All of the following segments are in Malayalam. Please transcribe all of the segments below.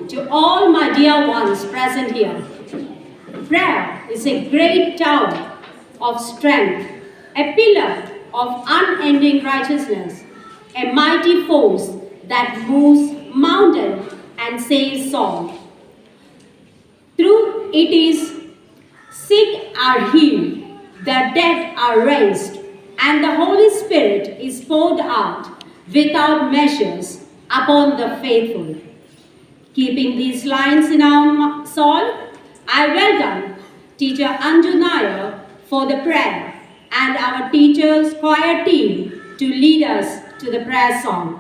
To all my dear ones present here, prayer is a great tower of strength, a pillar of unending righteousness, a mighty force that moves mountain and saves soul. Through it is sick are healed, the dead are raised, and the Holy Spirit is poured out without measures upon the faithful. Keeping these lines in our soul, I welcome Teacher Anju Nair for the prayer and our teachers choir team to lead us to the prayer song.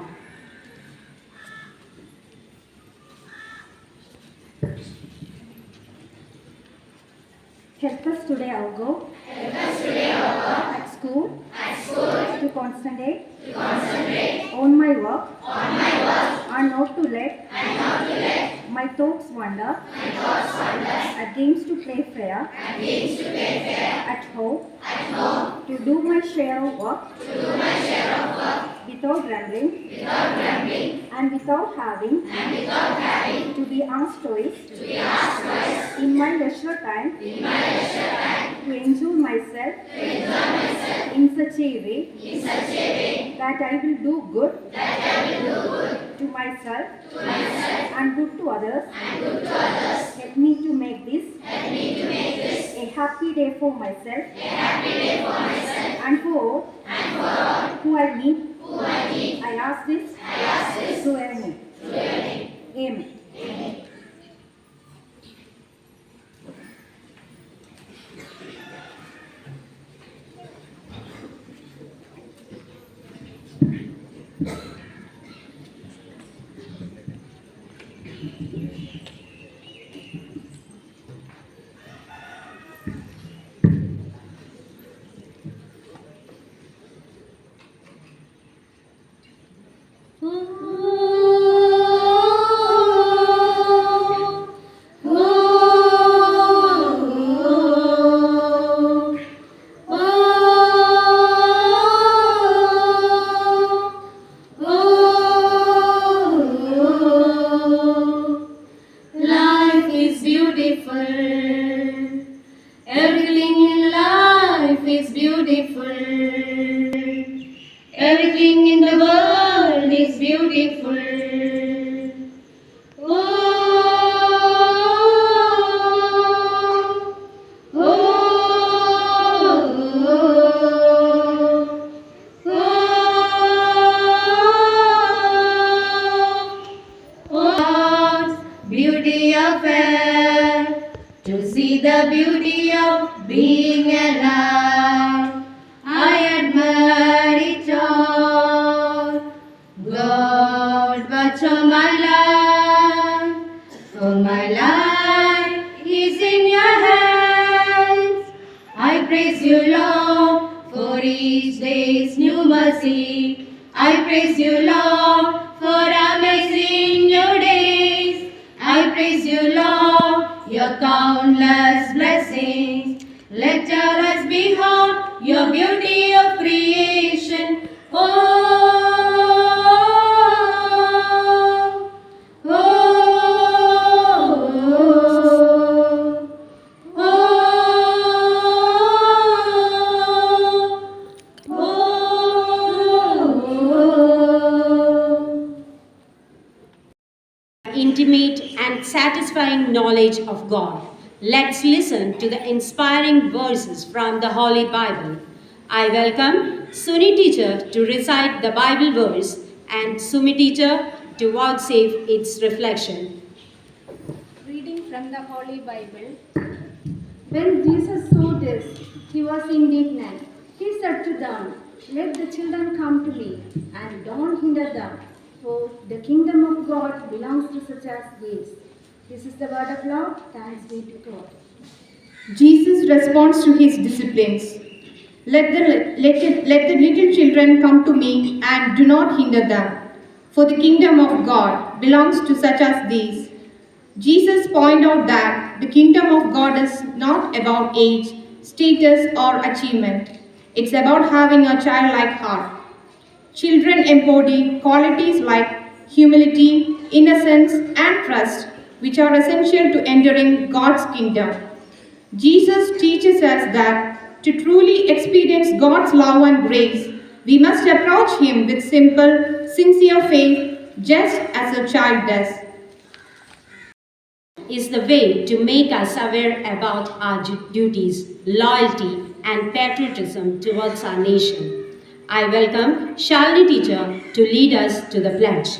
Help us today, our God. Help us today, our God. At school. At school. To concentrate. To concentrate. On my work. On my work. And not to let. And not to let. My thoughts wander. My thoughts wander. At games to play fair. At games to play fair. At home. At home. To do my share of work. To do my share of work. Without grumbling. Without grumbling. And without having. And without having. To be asked twice. To be asked twice. In my leisure time. In my leisure time. To enjoy myself. To enjoy myself. In such a way. In such a way. That I will do good. That I will do good. To myself. To myself. And good to others. And good to others. Help me to make this. Help me to make this. A happy day for myself. A happy day for myself. And for all. And for all. Who I meet. Who I meet. I ask this. I ask this. Through your name. Through your name. Amen. Amen. Life is beautiful. Everything in life is beautiful. Everything in the world is beautiful. Beauty of air, to see the beauty of being alive. I admire it all. God, watch on my life, for my life is in your hands. I praise you, Lord, for each day's new mercy. I praise you, Lord, for amazing new days. I praise you, Lord, your countless blessings. Let us behold your beauty of creation. Intimate and satisfying knowledge of God. Let's listen to the inspiring verses from the Holy Bible. I welcome Suni teacher to recite the Bible verse and Sumi teacher to vouchsafe its reflection. Reading from the Holy Bible. When Jesus saw this, he was indignant. He said to them, "Let the children come to me, and don't hinder them, for the kingdom of God belongs to such as these." This is the word of Lord. Thanks be to God. Jesus responds to his disciples. Let the little children come to me and do not hinder them, for the kingdom of God belongs to such as these. Jesus pointed out that the kingdom of God is not about age, status, or achievement. It's about having a childlike heart. Children embody qualities like humility, innocence, and trust, which are essential to entering God's kingdom. Jesus teaches us that to truly experience God's love and grace, we must approach Him with simple, sincere faith, just as a child does. Is the way to make us aware about our duties, loyalty, and patriotism towards our nation. I welcome Shalini teacher to lead us to the pledge.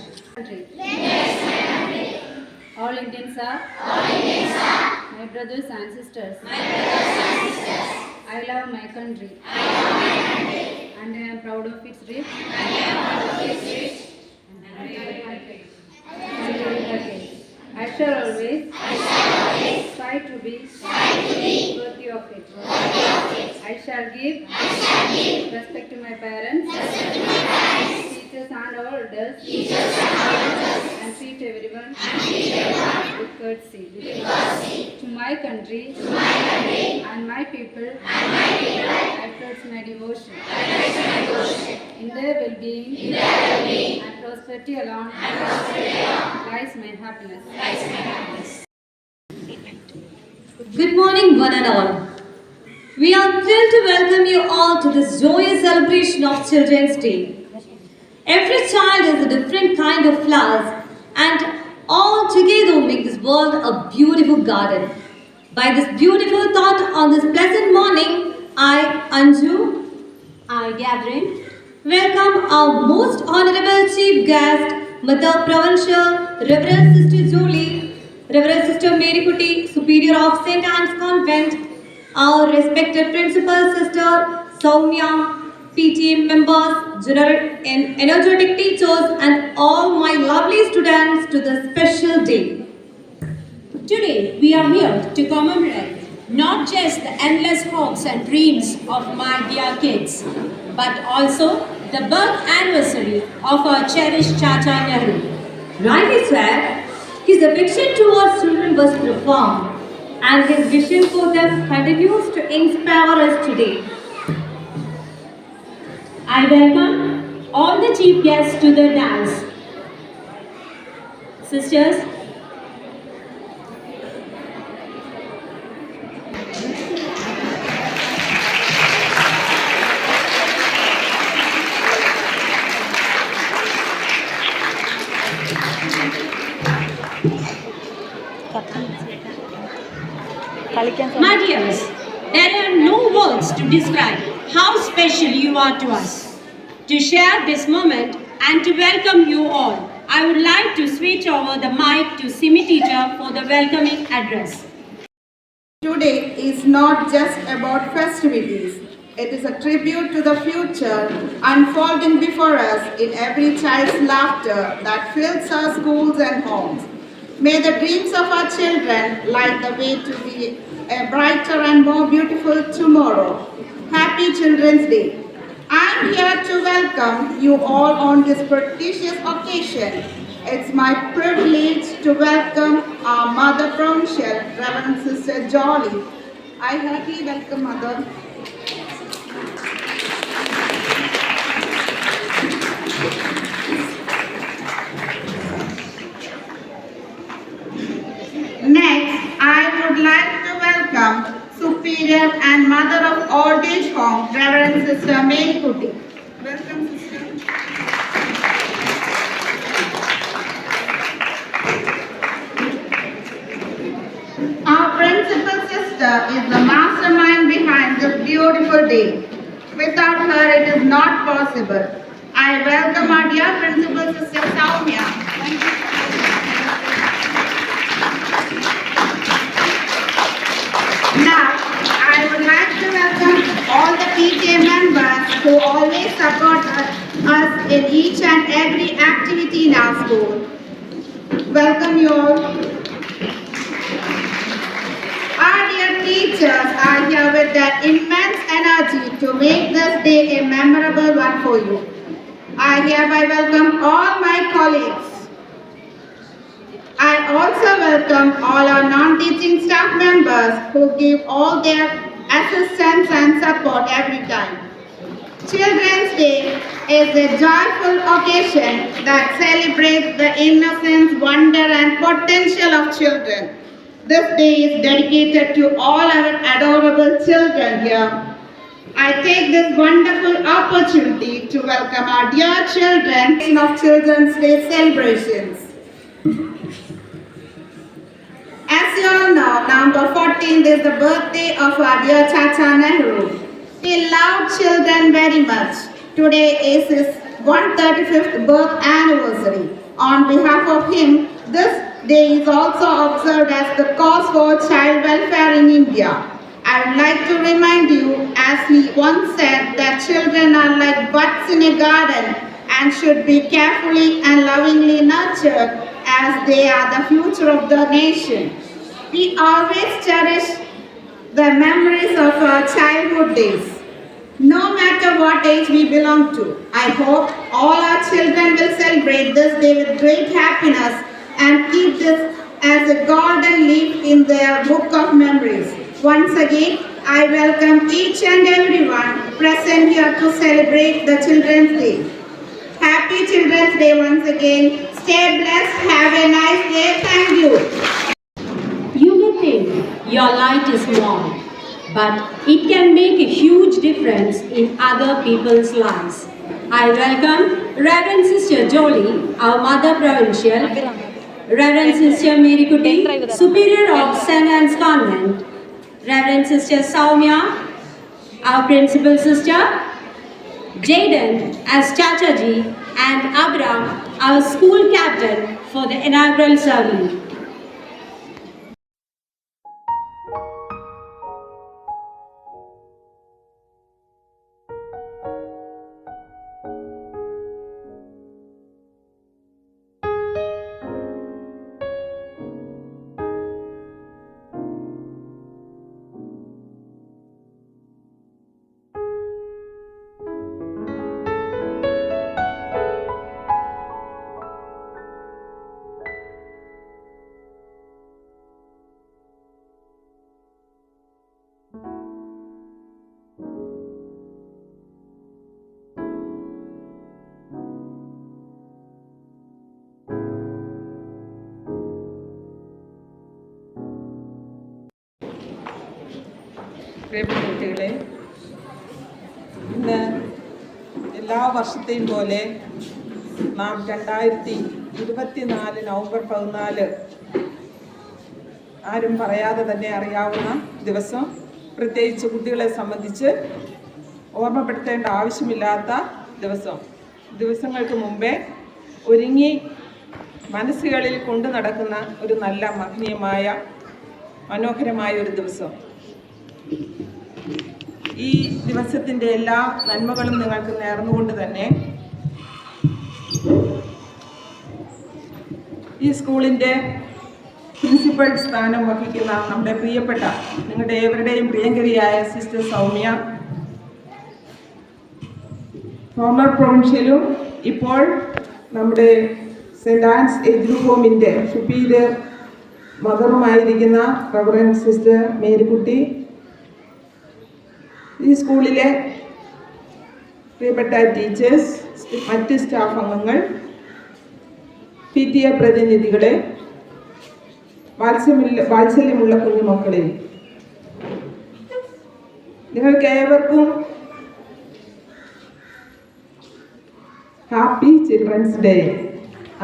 All Indians are my brothers and sisters. I love my country. And I am proud of its rich. I shall always try to be worthy of it. I shall give respect to my parents, teachers and elders, and treat everyone with courtesy. To my country and my people, I pledge my devotion. In their well-being and prosperity alone lies my happiness. Good morning, one and all. We are thrilled to welcome you all to this joyous celebration of Children's Day. Every child is a different kind of flowers, and all together make this world a beautiful garden. By this beautiful thought on this pleasant morning, I, Anju, I, Catherine, welcome our most honorable chief guest, Mother Provincial, Reverend Sister Julie, Reverend Sister Mary Kuti, Superior of St. Anne's Convent, our respected Principal Sister Soumya, PTA members, general and energetic teachers, and all my lovely students to this special day. today we are here to commemorate not just the endless hopes and dreams of my dear kids, but also the birth anniversary of our cherished Chacha Nehru. Rightly said, his affection towards children was profound, and his vision for them continues to inspire us today. I welcome all the chief guests to the dance. Sisters, my dears, there are no words to describe how special you are to us. To share this moment and to welcome you all, I would like to switch over the mic to Simi teacher for the welcoming address. Today is not just about festivities. It is a tribute to the future unfolding before us in every child's laughter that fills our schools and homes. May the dreams of our children light the way to be a brighter and more beautiful tomorrow. Happy Children's Day. I am here to welcome you all on this prestigious occasion. It's my privilege to welcome our Mother Provincial, Reverend Sister Jolly. I heartily welcome Mother. Next, I would like to welcome Superior and Mother of Old Age Home, Reverend Sister Mary Kuti. Welcome, Sister. Our principal sister is the mastermind behind this beautiful day. Without her, it is not possible. I welcome our dear principal sister Soumya. Thank you. Now, I would like to welcome all the PTA members who always support us in each and every activity in our school. Welcome you all. Our dear teachers are here with their immense energy to make this day a memorable one for you. I hereby welcome all my colleagues. I also welcome all our non-teaching staff members who give all their assistance and support every time. Children's Day is a joyful occasion that celebrates the innocence, wonder and potential of children. This day is dedicated to all our adorable children here. I take this wonderful opportunity to welcome our dear children of Children's Day celebrations. As you all know, November 14th is the birthday of our dear Chacha Nehru. He loved children very much. Today is his 135th birth anniversary. On behalf of him, this day is also observed as the cause for child welfare in India. I would like to remind you, as he once said, that children are like buds in a garden and should be carefully and lovingly nurtured as they are the future of the nation. We always cherish the memories of our childhood days, no matter what age we belong to. I hope all our children will celebrate this day with great happiness and keep this as a golden leaf in their book of memories. Once again, I welcome each and everyone present here to celebrate the Children's Day. Happy Children's Day once again. Stay blessed. Have a nice day. Thank you. You may think your light is small, but it can make a huge difference in other people's lives. I welcome Reverend Sister Jolie, our Mother Provincial, Reverend Sister Mary Kuti, Superior of St. Anne's Convent, Reverend Sister Saumya, our Principal Sister, Jaden as Chachaji, and Abram, our School Captain, for the inaugural ceremony. പ്രിയപ്പെട്ട കുട്ടികളെ, ഇന്ന് എല്ലാ വർഷത്തെയും പോലെ നാം 2024 നവംബർ 14 ആരും പറയാതെ തന്നെ അറിയാവുന്ന ദിവസം, പ്രത്യേകിച്ച് കുട്ടികളെ സംബന്ധിച്ച് ഓർമ്മപ്പെടുത്തേണ്ട ആവശ്യമില്ലാത്ത ദിവസങ്ങൾക്ക് മുമ്പേ ഒരുങ്ങി മനസ്സുകളിൽ കൊണ്ടു നടക്കുന്ന ഒരു നല്ല മഹനീയമായ മനോഹരമായ ഒരു ദിവസം. ഈ ദിവസത്തിൻ്റെ എല്ലാ നന്മകളും നിങ്ങൾക്ക് നേർന്നുകൊണ്ട് തന്നെ ഈ സ്കൂളിൻ്റെ പ്രിൻസിപ്പൽ സ്ഥാനം വഹിക്കുന്ന നമ്മുടെ പ്രിയപ്പെട്ട, നിങ്ങളുടെ ഏവരുടെയും പ്രിയങ്കരിയായ സിസ്റ്റർ സൗമ്യ, ഫോമർ പ്രൊവിൻഷ്യലും ഇപ്പോൾ നമ്മുടെ സെൻറ് ആൻസ് എജ്യു ഹോമിൻ്റെ സുപ്പീരിയർ മദറുമായിരിക്കുന്ന റവറൻഡ് സിസ്റ്റർ മേരിക്കുട്ടി, ഈ സ്കൂളിലെ പ്രിയപ്പെട്ട ടീച്ചേഴ്സ്, മറ്റ് സ്റ്റാഫ് അംഗങ്ങൾ, PTA പ്രതിനിധികളെ, വാത്സല്യമുള്ള കുഞ്ഞുമക്കളെ, നിങ്ങൾക്ക് ഏവർക്കും ഹാപ്പി ചിൽഡ്രൻസ് ഡേ.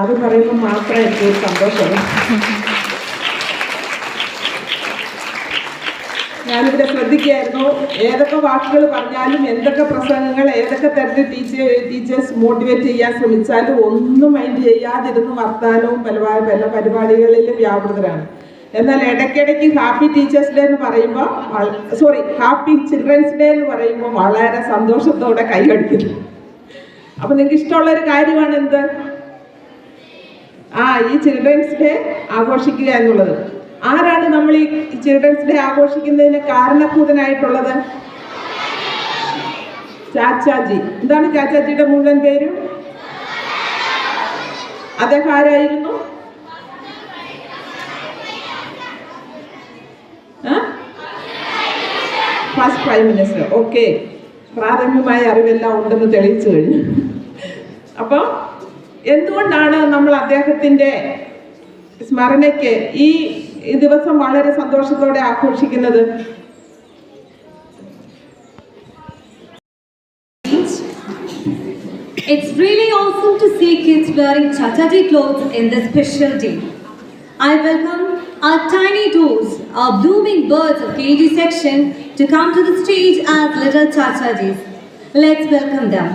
അത് പറയുമ്പോൾ മാത്രമേ എനിക്ക് സന്തോഷമുള്ളൂ. ഞാനിവിടെ ശ്രദ്ധിക്കുകയായിരുന്നു, ഏതൊക്കെ വാക്കുകൾ പറഞ്ഞാലും, എന്തൊക്കെ പ്രസംഗങ്ങൾ, ഏതൊക്കെ തരത്തിൽ ടീച്ചേഴ്സ് മോട്ടിവേറ്റ് ചെയ്യാൻ ശ്രമിച്ചാലും ഒന്നും മൈൻഡ് ചെയ്യാതിരുന്ന് വർത്താനവും പല പരിപാടികളിൽ വ്യാപൃതരാണ്. എന്നാൽ ഇടയ്ക്കിടയ്ക്ക് ഹാപ്പി ടീച്ചേഴ്സ് ഡേ എന്ന് പറയുമ്പോൾ, ഹാപ്പി ചിൽഡ്രൻസ് ഡേ എന്ന് പറയുമ്പോൾ വളരെ സന്തോഷത്തോടെ കൈയടിക്കുന്നു. അപ്പം നിങ്ങൾക്ക് ഇഷ്ടമുള്ളൊരു കാര്യമാണ് എന്ത്? ഈ ചിൽഡ്രൻസ് ഡേ ആഘോഷിക്കുക എന്നുള്ളത്. ആരാണ് നമ്മൾ ഈ ചിൽഡ്രൻസ് ഡേ ആഘോഷിക്കുന്നതിന് കാരണഭൂതനായിട്ടുള്ളത്? ചാച്ചാജി. എന്താണ് ചാച്ചാജിയുടെ മുഴുവൻ പേരും? അദ്ദേഹം ആരായിരുന്നു? First prime minister. ഓക്കെ, പ്രാഥമികമായ അറിവെല്ലാം ഉണ്ടെന്ന് തെളിയിച്ചു കഴിഞ്ഞു. അപ്പോൾ എന്തുകൊണ്ടാണ് നമ്മൾ അദ്ദേഹത്തിൻ്റെ സ്മരണയ്ക്ക് ഈ ദിവസം വളരെ സന്തോഷത്തോടെ ആഘോഷിക്കുന്നത്? It's really awesome to see kids wearing Chachaji clothes in this special day. I welcome our tiny toes, our blooming birds of KG section to come to the stage as little Chachajis. Let's welcome them.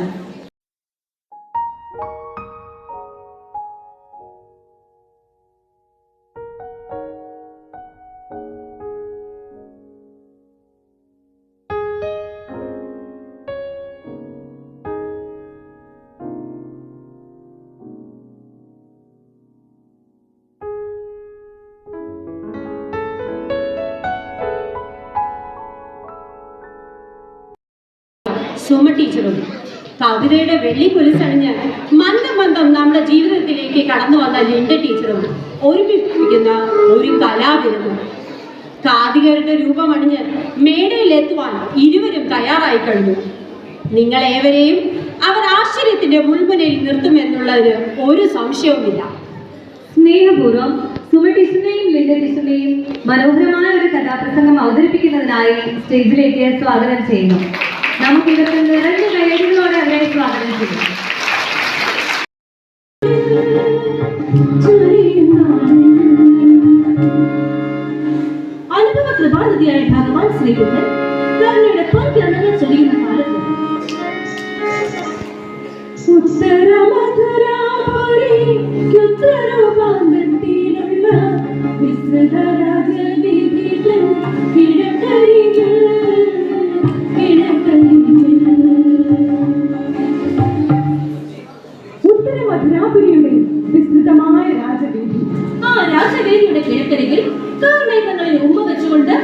Suma ടീച്ചറും കവിതയുടെ വെള്ളി കുലിസണിഞ്ഞ് മന്ദം മന്ദം നമ്മുടെ ജീവിതത്തിലേക്ക് കടന്നു വന്ന ലിൻഡ ടീച്ചറും ഒരുമിപ്പിക്കുന്ന ഒരു കലാവിരുന്ന്. കാതികരുടെ രൂപമണിഞ്ഞ് മേടയിലെത്തുവാൻ ഇരുവരും തയ്യാറായി കഴിഞ്ഞു. നിങ്ങളേവരെയും അവർ ആശ്ചര്യത്തിന്റെ മുൾമുനയിൽ നിർത്തുമെന്നുള്ളതിന് ഒരു സംശയവുമില്ല. സ്നേഹപൂർവ്വം സുമ ടീച്ചറിനെയും ലിൻഡ ടീച്ചറിനെയും മനോഹരമായ ഒരു കഥാപ്രസംഗം അവതരിപ്പിക്കുന്നതിനായി സ്റ്റേജിലേക്ക് സ്വാഗതം ചെയ്യുന്നു. നമുക്ക് ഇതൊക്കെ നിറഞ്ഞ കൈയടികളോടെ അവരെ സ്വാഗതം ചെയ്യും. അനുഭവ കൃപാനിധിയായ ഭഗവാൻ ശ്രീബുദ്ധൻ കരുണയുടെ പൊൻകിരണങ്ങൾ ചൊരിയുന്ന കാലത്ത് ഉത്തരമധുരാപുരിക്കുത്തരവാന്തത്തിലുള്ള വിസ്തൃതരാജവീഥികൾ കിഴക്കരികിൽ ഉത്തരമധുരാപുരിയുടെ വിസ്തൃതമായ രാജവീഥി. ആ രാജവേദിയുടെ കിഴക്കരികിൽ കാർമേഘങ്ങളിൽ ഉമ്മ വെച്ചുകൊണ്ട്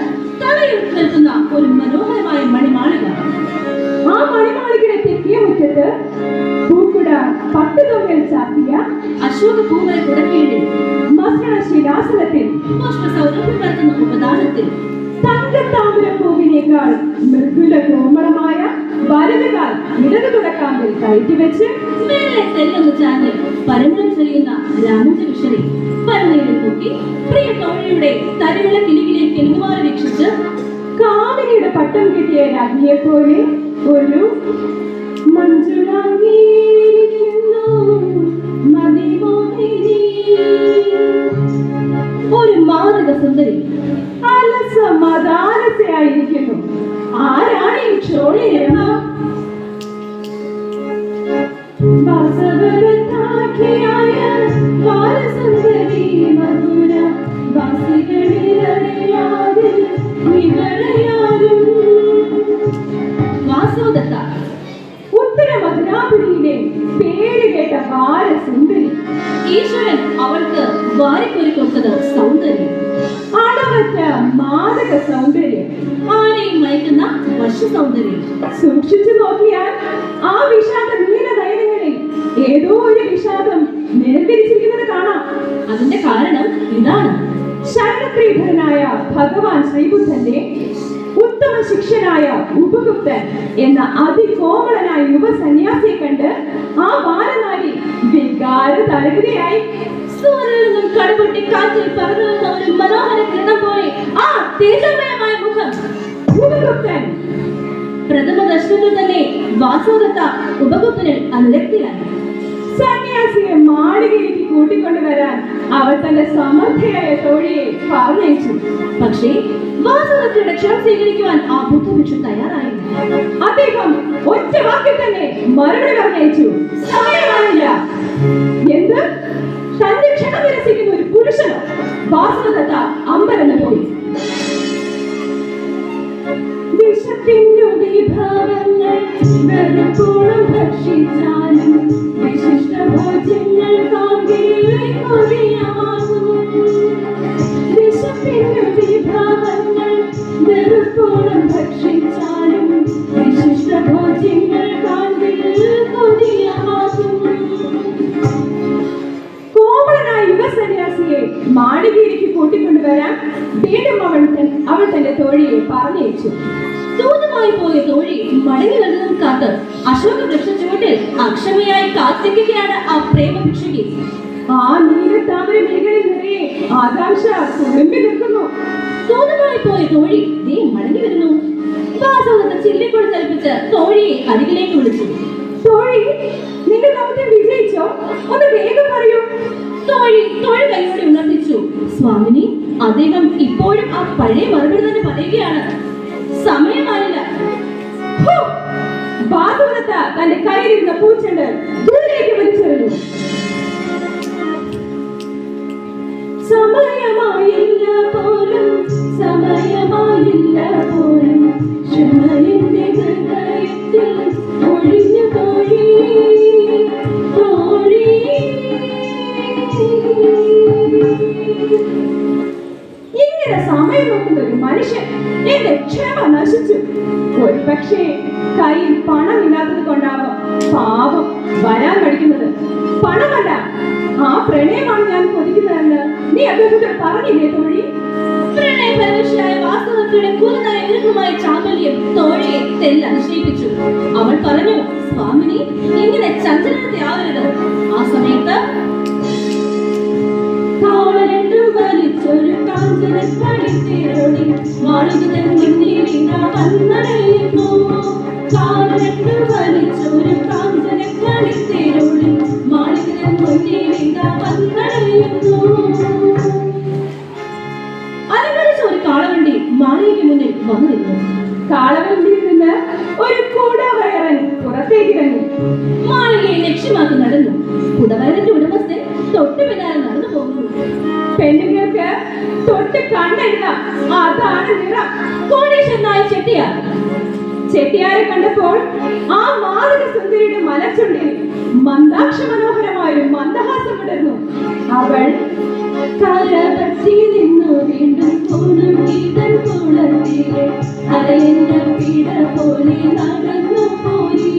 തലയിൽ നിൽക്കുന്ന ഒരു മനോഹരമായ മണിമാളിക. ആ മണിമാളികയുടെ തെക്കിയ മുറ്റത്ത് പൂക്കുട പട്ടുതൊങ്ങൽ ചാത്തിയ അശോക പൂമര കുടക്കീഴിൽ മസ്കണ ശിലാസനത്തിൽ പുഷ്പസൗരഭ്യം നടത്തുന്ന ഉപദാനത്തിൽ തങ്കത്താമരപ്പൂവിനേക്കാൾ മൃദുല കോമളമായ വലതുകാൽ ഇടതു തുടക്കാമ്പിൽ കയറ്റിവെച്ച് മേലെ തെല്ലൊന്ന് ചാഞ്ഞ് പരമ്പരം ചൊരിയുന്ന രാമന്റെ വിഷറി പരമയിൽ തൂക്കി പ്രിയ തോഴിയുടെ തരിവിള കിളികളെ കിളിമാറി വീക്ഷിച്ച് കാമിനിയുടെ പട്ടം കിട്ടിയ രാജ്ഞിയെ പോലെ ഒരു മഞ്ജുളാങ്ങിയിരിക്കുന്നു മതിമോഹിനി, ഒരു മാതൃക സുന്ദരി അലസമദാലസയായിരിക്കുന്നു. ആരാണ് ഈ ക്ഷോണിരമ? വാസവരത്താഖ്യായ ബാലസുന്ദരി മധുര വാസികളിലറിയാതെ വിവരയാരും. വാസവദത്ത ഉത്തരമധുരാപുരിയിലെ പേര് കേട്ട ബാലസുന്ദരി. ഈശ്വരൻ അവൾക്ക് വാരിക്കൊരു കൊടുത്തത് സൗന്ദര്യം, അളവറ്റ മാദക സൗന്ദര്യം, ആരെയും മയക്കുന്ന വശ്യ സൗന്ദര്യം. സൂക്ഷിച്ചു നോക്കിയാൽ ആ വിഷാദ നീലനയനങ്ങളിൽ ഏതോ ഒരു വിഷാദം നിരന്തരിച്ചിരിക്കുന്നത് കാണാം. അതിന്റെ കാരണം ഇതാണ്. ശരണപ്രീതനായ ഭഗവാൻ ശ്രീബുദ്ധന്റെ ഉത്തമ ശിഷ്യനായ ഉപഗുപ്തൻ എന്ന അതികോമളനായ യുവസന്യാസിയെ കണ്ട് ആ ബാലനാരി വികാര തരകതയായി. സൂര്യനിൽ നിന്നും കടുപൊട്ടി കാറ്റിൽ പറന്നു വന്ന ഒരു മനോഹര കിരണം പോലെ ആ തേജോമയമായ മുഖം ഉപഗുപ്തൻ. പ്രഥമ ദർശനത്തിൽ തന്നെ വാസവദത്ത ഉപഗുപ്തനിൽ അനുരക്തിയായി. സന്യാസിയെ മാളികയിലേക്ക് കൂട്ടിക്കൊണ്ടുവരാൻ അവർ തന്റെ സമർത്ഥയായ തോഴിയെ പറഞ്ഞയച്ചു. പക്ഷേ വാസവദത്തയുടെ ക്ഷണം സ്വീകരിക്കുവാൻ ആ ബുദ്ധഭിക്ഷു തയ്യാറായില്ല. അദ്ദേഹം ഒറ്റ വാക്കിൽ തന്നെ മറുപടി പറഞ്ഞയച്ചു. സമയമായില്ല. എന്ത്? തന്റെ ക്ഷണം നിരസിക്കുന്ന ഒരു പുരുഷനോ? വാസവദത്ത അമ്പരന്ന് പോയി. വിഷത്തിനു വിഭാവങ്ങൾ വെറുപ്പോളം ഭക്ഷിച്ചാലും വിശിഷ്ട ഭോജ്യങ്ങൾ വിഷത്തിനു വിഭാവങ്ങൾ വെറുപ്പോളം ഭക്ഷിച്ചാലും വിശിഷ്ട ഭോജ്യങ്ങൾ അവൾ തന്റെ തോഴിയെ പറഞ്ഞയച്ചു. ദൂതമായി പോയ തോഴി മടങ്ങി വരുന്നതും കാത്ത് അശോക വൃക്ഷ ചുവട്ടിൽ അക്ഷമയായി കാത്തിരിക്കുകയാണ് ആ പ്രേമഭിക്ഷുകി. ആ നീല താമര വിളികളിൽ നിറയെ ആകാംക്ഷ തുളുമ്പി നിൽക്കുന്നു. ദൂതമായി പോയ തോഴി ദേ മടങ്ങി വരുന്നു. വാസവദത്ത ചില്ലിക്കൂട് ചലിപ്പിച്ച് തോഴിയെ അരികിലേക്ക് വിളിച്ചു. തോഴി, നിന്റെ ദൗത്യം വിജയിച്ചോ? ഒന്ന് വേഗം പറയൂ. തോഴി കൈയോടെ ഉണർത്തിച്ചു. സ്വാമിനി, അദ്ദേഹം ഇപ്പോഴും ആ പഴയ മറുപടി തന്നെ പറയുകയാണ്. സമയമായില്ല. ബാധവദത്ത തന്റെ കയ്യിലിരുന്ന പൂച്ചെണ്ട് ദൂരേക്ക് വലിച്ചെറിഞ്ഞു. സമയമായില്ല പോലും, സമയമായില്ല പോലും, ക്ഷമയുടെ ഹൃദയത്തിൽ ഒഴിഞ്ഞ തോഴി, തോഴി. ഇങ്ങനെ സമയം നോക്കുന്ന ഒരു മനുഷ്യൻ, എന്റെ ക്ഷമ നശിച്ചു. ഒരു പക്ഷേ കയ്യിൽ പണമില്ലാത്തത് കൊണ്ടാവാം പാവം വരാൻ പഠിക്കുന്നത്. പണമല്ല, ആ പ്രണയമാണ് ഞാൻ കൊതിക്കുന്നതെന്ന് നീ അദ്ദേഹത്തിന് പറഞ്ഞില്ലേ തോഴി? പ്രണയപരവശയായ വാസവദത്തയുടെ കുറുനായ വിരുദ്ധമായ ചാമ്പല്യം തോഴിയെ തെല്ലതിശയിപ്പിച്ചു. അവൾ പറഞ്ഞു, സ്വാമിനി, ഇങ്ങനെ ചഞ്ചലത്തെ ആവരുത്. ആ സമയത്ത് കാവലണ്ടു വലിച്ചൊരു കാഞ്ചനക്കടിത്തേരോടി മാളുകതൻ മുന്നിലിന വന്നടയുന്നു. കാവലണ്ടു വലിച്ചൊരു കാഞ്ചനക്കടിത്തേരോടി മാളുകതൻ മുന്നിലിന വന്നടയുന്നു. അലങ്കരിച്ച ഒരു കാളവണ്ടി മാളികയ്ക്ക് മുന്നിൽ വന്നു നിന്നു. കാളവണ്ടിയിൽ നിന്ന് ഒരു കുടവയറൻ പുറത്തേക്ക് ഇറങ്ങി മാളികയെ ലക്ഷ്യമാക്കി നടന്നു. കുടവയറിന്റെ ഉടമസ്ഥൻ തൊട്ടു പിന്നാലെ നടന്നു പോകുന്നു. പെണ്ണുങ്ങൾക്ക് തൊട്ട് കണ്ണെഴുതാം, അതാണ് നിറം. കോടീശ്വരനായ ചെട്ടിയാർ ചെട്ടിയാരെ കണ്ടപ്പോൾ ആ മാതൃക സുന്ദരിയുടെ മലച്ചുണ്ടിൽ മന്ദാക്ഷ മനോഹരമായൊരു മന്ദഹാസം വിടർന്നു. അവൾ കരപറ്റി നിന്നു വീണ്ടും കുളുങ്ങിതൻ കുളത്തിലെ അരയന്ന പിട പോലെ നടന്നു പോയി.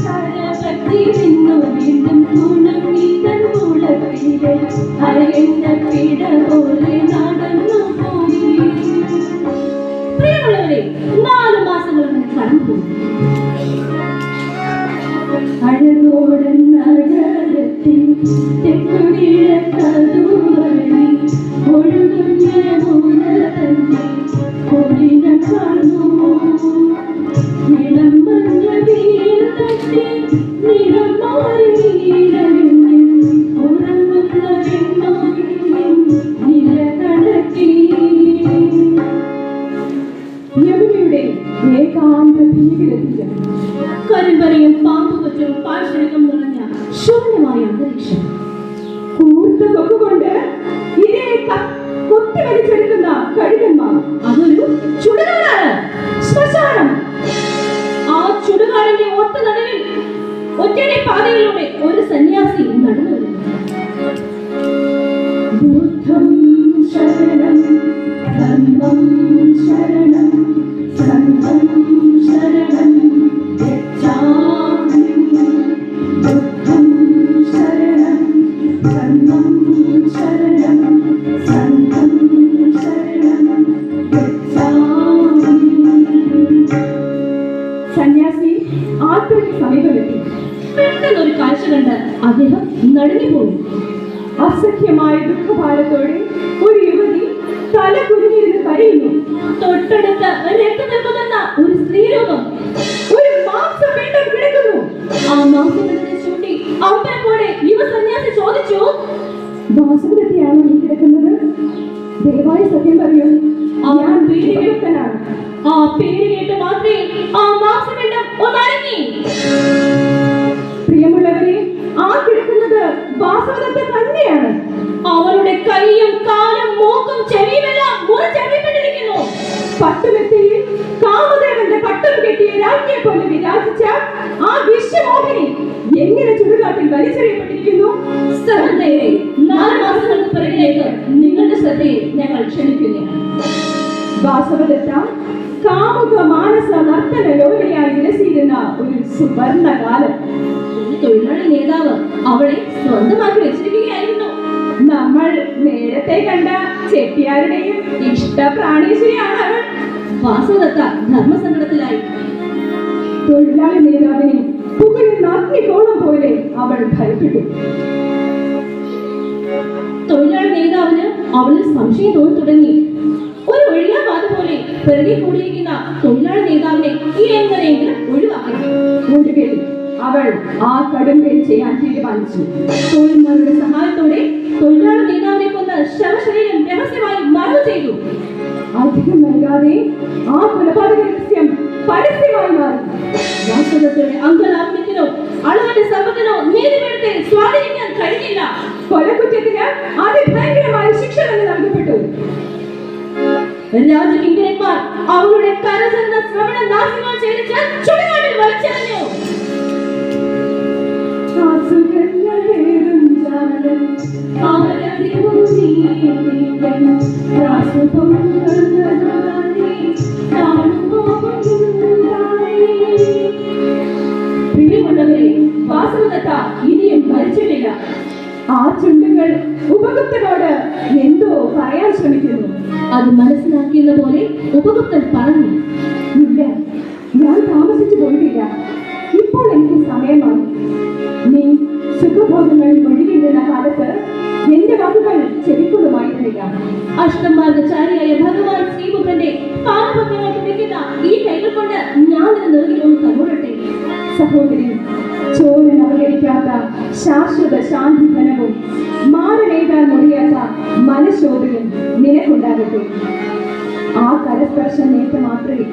കരപറ്റി നിന്നു വീണ്ടും കുളുങ്ങിതൻ കുളത്തിലെ അരയന്ന പിട പോലെ നടന്നു പോയി. പ്രിയമുള്ളവരെ, 4 മാസങ്ങൾ കടന്നുപോയി. അഴകോടൻ നഗരത്തിൽ തെക്കുകിഴക്കതുവഴി ഒഴുകുന്ന മൂലതന്നെ കൊടിന കാണൂ. ഇളം മഞ്ഞ വീരത്തെ നിറം മാറി നീരണിഞ്ഞ് ഉറങ്ങുന്ന വെണ്ണോയിൽ നിലകടക്കി. യമുനയുടെ ഏകാന്ത ഭീകരത്തിൽ കരിമ്പരയും പാമ്പുകൊറ്റും പാഴ്ചെടുക്കും നിറഞ്ഞ ശൂന്യമായ അന്തരീക്ഷം. കൂർത്ത കൊക്കുകൊണ്ട് ഇരയെ കൊത്തി വലിച്ചെടുക്കുന്ന കഴുകന്മാർ. അതൊരു ചുടുകാടാണ്, ശ്മശാനം. ആ ചുടുകാടിന്റെ ഒത്ത നടുവിൽ ഒറ്റയുടെ പാതയിലൂടെ ഒരു സന്യാസി നടന്നു വരുന്നു. ബുദ്ധം ശരണം, ധർമ്മം ശരണം, സംഘം ശരണം ഗച്ഛാമി. ബുദ്ധം ശരണം, ധർമ്മം ശരണം, സംഘം ശരണം ഗച്ഛാമി. സന്യാസി ആത്രയ്ക്ക് സമീപമെത്തി. പെട്ടെന്ന് ഒരു കാഴ്ച കണ്ട് അദ്ദേഹം നടുങ്ങിപ്പോയി. അസഖ്യമായ ദുഃഖഭാരത്തോടെ ഒരു യുവതി തല കുരുങ്ങിയിരുന്ന് കരയുന്നു. തൊട്ടടുത്ത് രക്തം നിൽക്കുന്ന ഒരു സ്ത്രീരൂപം, ഒരു മാംസപിണ്ഡം കിടക്കുന്നു. ആ മാംസപിണ്ഡത്തെ ചൂണ്ടി അമ്പലപ്പോടെ യുവ സന്യാസി ചോദിച്ചു, വാസുദേവത്തെയാണോ നീ കിടക്കുന്നത്? ദയവായി സത്യം പറയൂ. ഞാൻ പേര് ഭക്തനാണ്. ആ പേര് കേട്ട് മാത്രമേ ആ മാംസപിണ്ഡം ഒന്നടങ്ങി. പ്രിയമുള്ളവരെ, ആ കിടക്കുന്നത് വാസുദേവത്തെ തന്നെയാണ്. അവളുടെ കൈയും കാലും മൂക്കും ചെവിയുമെല്ലാം മുറിച്ചെറിയപ്പെട്ടിരിക്കുന്നു. പട്ടുമെത്തയിൽ കാമദേവന്റെ പട്ടം കെട്ടിയ രാജ്ഞിയെ പോലെ വിരാജിച്ച ആ വിശ്വമോഹിനി എങ്ങനെ ചുടുകാട്ടിൽ വലിച്ചെറിയപ്പെട്ടിരിക്കുന്നു? സഹോദരരെ, 4 മാസങ്ങൾക്ക് പിറകിലേക്ക് നിങ്ങളുടെ ശ്രദ്ധയെ ഞങ്ങൾ ക്ഷണിക്കുകയാണ്. വാസവദത്ത കാമുക മാനസ നർത്തന ലോലയായി വിലസിയിരുന്ന ഒരു സുവർണകാലം. ഒരു തൊഴിലാളി നേതാവ് അവളെ സ്വന്തമാക്കി വെച്ചിരിക്കുകയായിരുന്നു. നമ്മൾ നേരത്തെ കണ്ട ചെട്ടിയാരുടെയും ഇഷ്ട പ്രാണേശ്വരിയാണ് അവൾ. വാസുദത്ത ധർമ്മസങ്കടത്തിലായി. തൊഴിലാളി നേതാവിനെ പുകഴുന്ന അഗ്നിഗോളം പോലെ അവൾ ഭയപ്പെട്ടു. തൊഴിലാളി നേതാവിന് അവളിൽ സംശയം തോന്നി തുടങ്ങി. ഒരു ഒഴിയാവാത പോലെ പിറകെ കൂടിയിരിക്കുന്ന തൊഴിലാളി നേതാവിനെ എങ്ങനെയെങ്കിലും ഒഴിവാക്കണം. ഒടുവിൽ അവൾ ആ കടുംകൈ ചെയ്യാൻ തീരുമാനിച്ചു. തൊഴിൽമാരുടെ സഹായത്തോടെ തൊഴിലാളി നേതാവിനെ കൊന്ന ശവശരീരം രഹസ്യമായി മറവ് ചെയ്തു. അധികം നൽകാതെ ആ കൊലപാതക രഹസ്യം പരസ്യമായി മാറി. വാസുദത്തയുടെ അങ്കലാഭ്യത്തിനോ അളവന്റെ സമ്പത്തിനോ നീതിപീഠത്തെ സ്വാധീനിക്കാൻ കഴിഞ്ഞില്ല. കൊലക്കുറ്റത്തിന് അതിഭയങ്കരമായ ശിക്ഷ തന്നെ നൽകപ്പെട്ടു. രാജകിങ്കരന്മാർ അവളുടെ കരചരണ ശ്രവണ നാശങ്ങൾ ചെയ്ത് ചുടുകാട്ടിൽ വലിച്ചെറിഞ്ഞു. പ്രിയമുള്ളവരെ, വാസുദത്ത ഇനിയും മരിച്ചിട്ടില്ല. ആ ചുണ്ടുകൾ ഉപഗുപ്തനോട് എന്തോ പറയാൻ ശ്രമിക്കുന്നു. അത് മനസ്സിലാക്കിയെന്ന പോലെ ഉപഗുപ്തൻ പറഞ്ഞു, ഇല്ല, ഞാൻ താമസിച്ചു പോയിട്ടില്ല. ഇപ്പോൾ എനിക്ക് സമയമായി. നീ സുഖബോധങ്ങളിൽ ഒഴുകിയിരുന്ന കാലത്ത് എന്റെ വാക്കുകൾ ചെവിക്കൊള്ളുമായിരുന്നില്ല. അഷ്ടമാർഗചാരിയായ ഭഗവാൻ ശ്രീബുദ്ധന്റെ പാദപത്നികൾ പിടിക്കുന്ന ഈ കൈകൾ കൊണ്ട് ഞാൻ നിറകിലൊന്ന് തന്നോടട്ടെ. സഹോദരി, ചോരൻ അവഗണിക്കാത്ത ശാശ്വത ശാന്തിധനവും മാറണേതാൻ മുറിയാത്ത മനഃശോഭയും നിനക്കുണ്ടാകട്ടെ. ആ കരസ്പർശം നേട്ട മാത്രമേ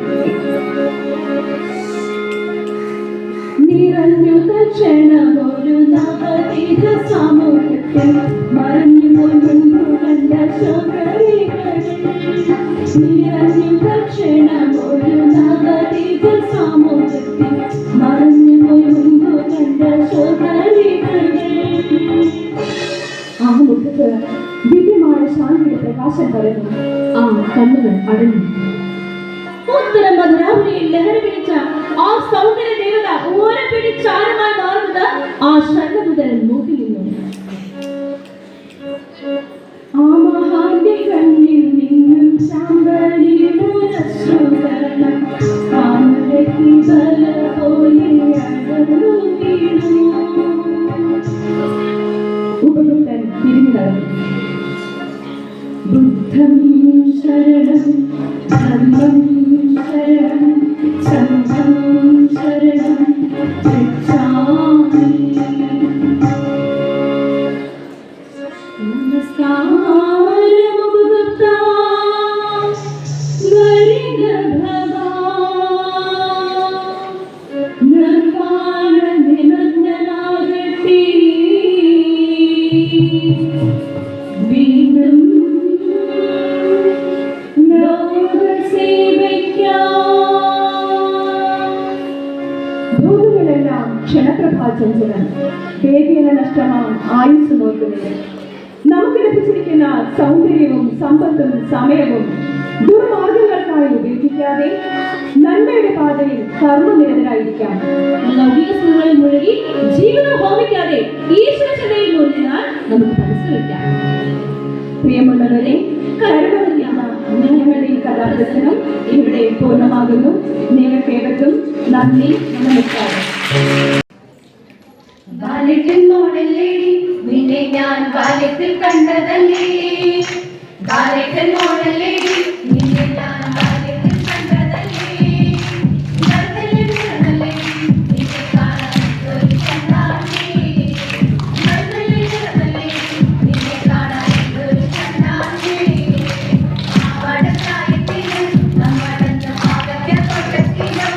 നിറഞ്ഞു തക്ഷണമൊരു നവതീത സമൂഹത്തിൽ മറഞ്ഞു മുൻപു കണ്ട ശോകരേഖകൾ. നിറഞ്ഞു തക്ഷണമൊരു നവതീത സമൂഹത്തിൽ മറഞ്ഞു മുൻപു കണ്ട ശോകരേഖകൾ. ആ മുഖത്ത് ദിവ്യമായ ശാന്തിയുടെ പ്രകാശം പരന്നു. ആ കണ്ണുകൾ അടഞ്ഞു. ഉത്തര മധുരാപുരിയിൽ ലഹരി പിടിച്ച ആ സൗന്ദര്യ ദേവത ഓരോ പിടി ചാരമായി മാറുന്നത് ആ ശരണബുദ്ധൻ നോക്കി നിന്നു. ആ മഹാന്റെ കണ്ണിൽ നിന്നും ശാമ്പലിയുരശ്രുകണം കാമരതിബല പോലെ അടർന്നു വീണു. ഉപഗുപ്തൻ തിരിഞ്ഞു നടന്നു. ബുദ്ധം ശരണം, ധർമ്മം ശരണം, സംഘം ശരണം ഗച്ഛാമി. നമസ്കാരം ഉപഗുപ്ത, വരിക ഭഗവാൻ. നിർവാണ നിമഗ്നനാകട്ടെ. വീണ്ടും ഭൂമികളെല്ലാം ക്ഷണപ്രഭാചഞ്ചലം, വേദിയന നഷ്ടമാം ആയുസ് നോക്കുന്നത്. നമുക്ക് ലഭിച്ചിരിക്കുന്ന സൗന്ദര്യവും സമ്പത്തും സമയവും ദുർമാർഗങ്ങൾക്കായി ഉപയോഗിക്കാതെ നന്മയുടെ പാതയിൽ കർമ്മനിരതരായിരിക്കാം. ലൗകിക സുഖങ്ങളിൽ മുഴുകി ജീവിതം ഹോമിക്കാതെ ഈശ്വരചിന്തയിൽ മുന്നിനാൽ നമുക്ക് പരിശ്രമിക്കാം. പ്രിയമുള്ളവരെ, കരുണ ഞങ്ങളുടെ ഈ കഥാപ്രസംഗം ഇവിടെ പൂർണ്ണമാകുന്നു. നിങ്ങൾക്കേവർക്കും നന്ദി, നമസ്കാരം. ബാല്യത്തിൽ മോഡല്ലേടി നിന്നെ ഞാൻ ബാല്യത്തിൽ കണ്ടതല്ലേ. ബാല്യത്തിൽ മോഡല്ലേടി നിന്നെ ഞാൻ ബാല്യത്തിൽ കണ്ടതല്ലേ. നർത്തലിൽ നിറന്നല്ലേ നിന്നെ കാണാൻ ഒരു കണ്ണാടി. നർത്തലിൽ നിറന്നല്ലേ നിന്നെ കാണാൻ ഒരു കണ്ണാടി. വടക്കായത്തിന് നമ്മടന്ന പാകത്തെ തൊട്ടത്തിലോ.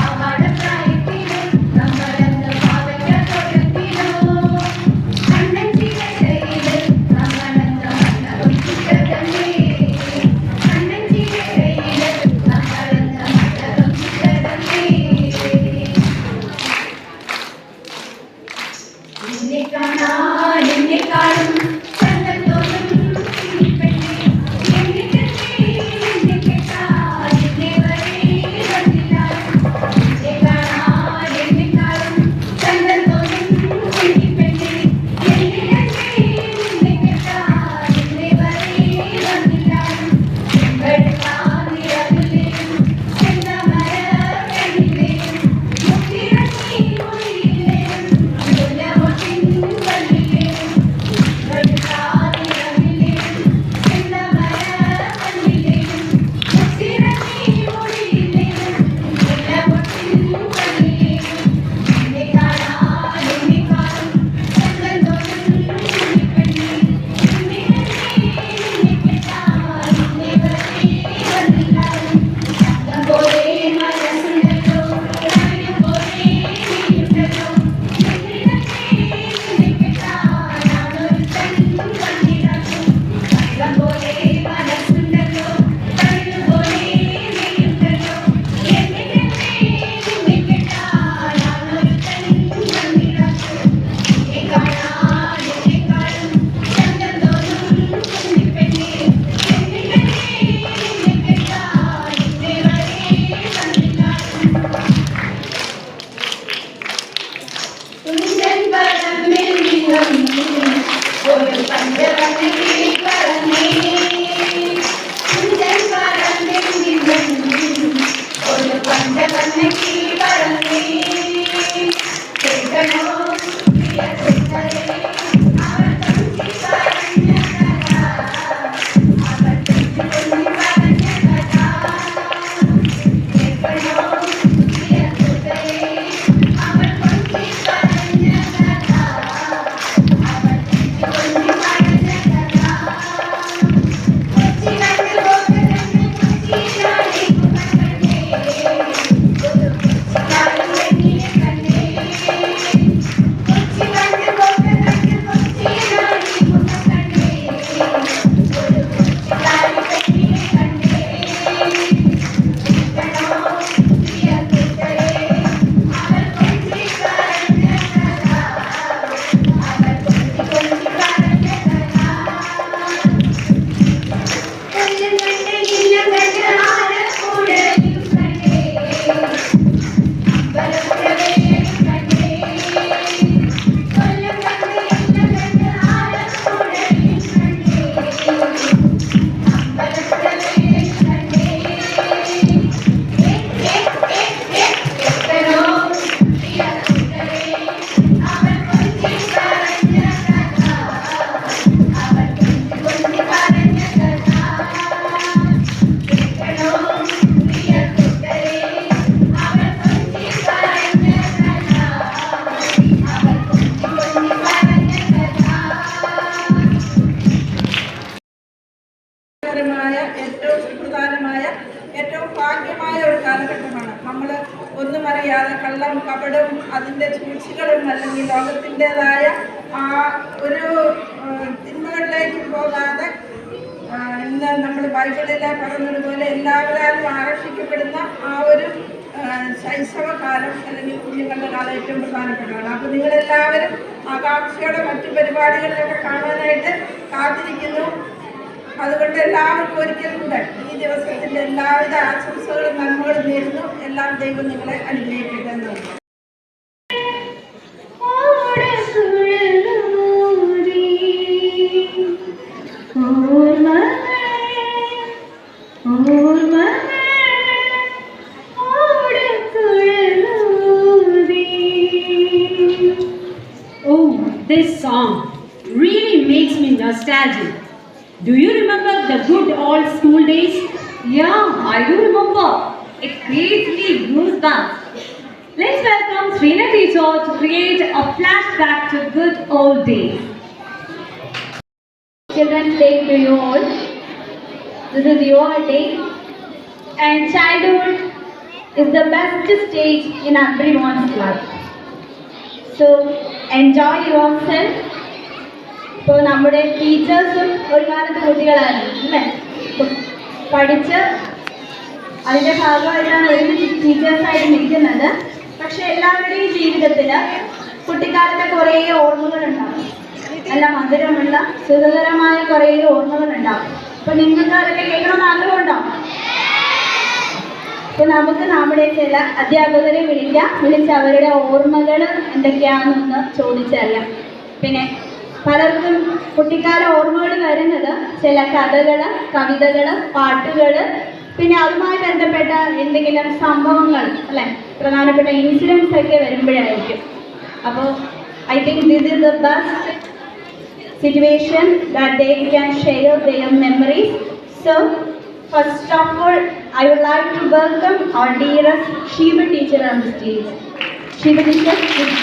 ആ വടക്കായത്തിന് നമ്മടന്ന പാകത്തെ തൊട്ടത്തിലോ. കണ്ണൻ ചിരയില് നമ്മടന്ന മണ്ണ ഒട്ടിക്കത്തല്ലേ. കപടവും അതിൻ്റെ സൂക്ഷികളും അല്ലെങ്കിൽ ലോകത്തിൻ്റെതായ ആ ഒരു തിന്മകളിലേക്ക് പോകാതെ ഇന്ന് നമ്മൾ ബൈബിളിൽ പറഞ്ഞതുപോലെ എല്ലാവരും ആകർഷിക്കപ്പെടുന്ന ആ ഒരു ശൈശവകാലം അല്ലെങ്കിൽ കുഞ്ഞുങ്ങളുടെ കാലം ഏറ്റവും പ്രധാനപ്പെട്ടതാണ്. അപ്പോൾ നിങ്ങളെല്ലാവരും ആകാംക്ഷയോടെ മറ്റു പരിപാടികളിലൊക്കെ കാണാനായിട്ട് കാത്തിരിക്കുന്നു. അതുകൊണ്ട് എല്ലാവർക്കും ഒരിക്കൽ കൂടെ ഈ ദിവസത്തിൻ്റെ എല്ലാവിധ ആശംസകളും നന്മകളും നേരുന്നു. എല്ലാം ദൈവം നിങ്ങളെ അനുഗ്രഹിക്കട്ടെ എന്ന്. Oh, this song really makes me nostalgic. Do you remember the good old school days? Yeah, I do remember. It creates me goosebumps. Let's welcome Srina teacher to create a flashback to good old days. Children's Day to you all. This is your day, and childhood is the best stage in everyone's life. So enjoy yourself. ഇപ്പോൾ നമ്മുടെ ടീച്ചേഴ്സും ഒരു കാലത്ത് കുട്ടികളായിരുന്നു അല്ലേ? പഠിച്ച് അതിൻ്റെ ഭാഗമായിട്ടാണ് ഒരുമിച്ച് ടീച്ചേഴ്സായിട്ട് നിൽക്കുന്നത്. പക്ഷെ എല്ലാവരുടെയും ജീവിതത്തിൽ കുട്ടിക്കാലത്തെ കുറേ ഓർമ്മകളുണ്ടാവും. നല്ല മധുരമുള്ള സുഖകരമായ കുറേ ഓർമ്മകളുണ്ടാവും. അപ്പോൾ നിങ്ങൾക്ക് അതൊക്കെ കേൾക്കണമെന്ന് ആഗ്രഹമുണ്ടാവും. അപ്പോൾ നമുക്ക് നമ്മുടെ ചില അധ്യാപകരെ വിളിച്ച് അവരുടെ ഓർമ്മകൾ എന്തൊക്കെയാണെന്നൊന്ന് ചോദിച്ചറിയാം. പിന്നെ പലർക്കും കുട്ടിക്കാല ഓർമ്മകൾ വരുന്നത് ചില കഥകൾ, കവിതകൾ, പാട്ടുകൾ, പിന്നെ അതുമായി ബന്ധപ്പെട്ട എന്തെങ്കിലും സംഭവങ്ങൾ അല്ലേ, പ്രധാനപ്പെട്ട ഇൻസിഡൻസ് ഒക്കെ വരുമ്പോഴായിരിക്കും. അപ്പോൾ I think this is the best situation that they can share their memories. So first of all, I would like to welcome our dearest Shiva teacher on the stage. Shiva teacher, please.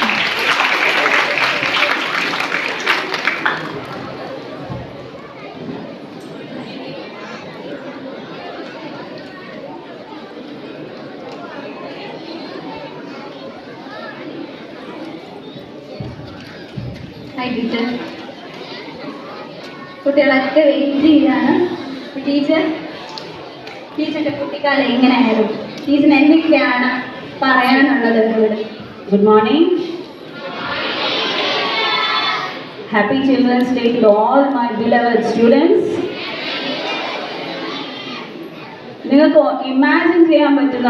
Hi teacher. കുട്ടികളൊക്കെ വെയിറ്റ് ചെയ്യാണ്. ടീച്ചറിൻ്റെ കുട്ടിക്കാലം എങ്ങനെയായിരുന്നു? ടീച്ചറിന് എന്തൊക്കെയാണ് പറയാനുള്ളത് എന്നോട്? Good morning. Happy Children's Day to all my beloved students. നിങ്ങൾക്ക് ഇമാജിൻ ചെയ്യാൻ പറ്റുന്ന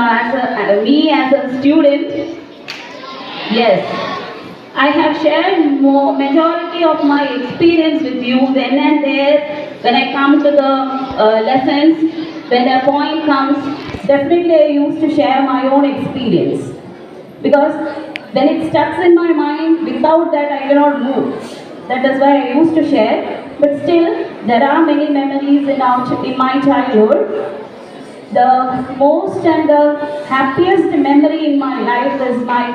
as a student, yes, I have shared majority of my experience with you then and there. When I come to the lessons, when a point comes, definitely I used to share my own experience. Because when it stuck in my mind, without that I cannot move. That is why I used to share. But still, there are many memories in my childhood. The most and the happiest memory in my life is my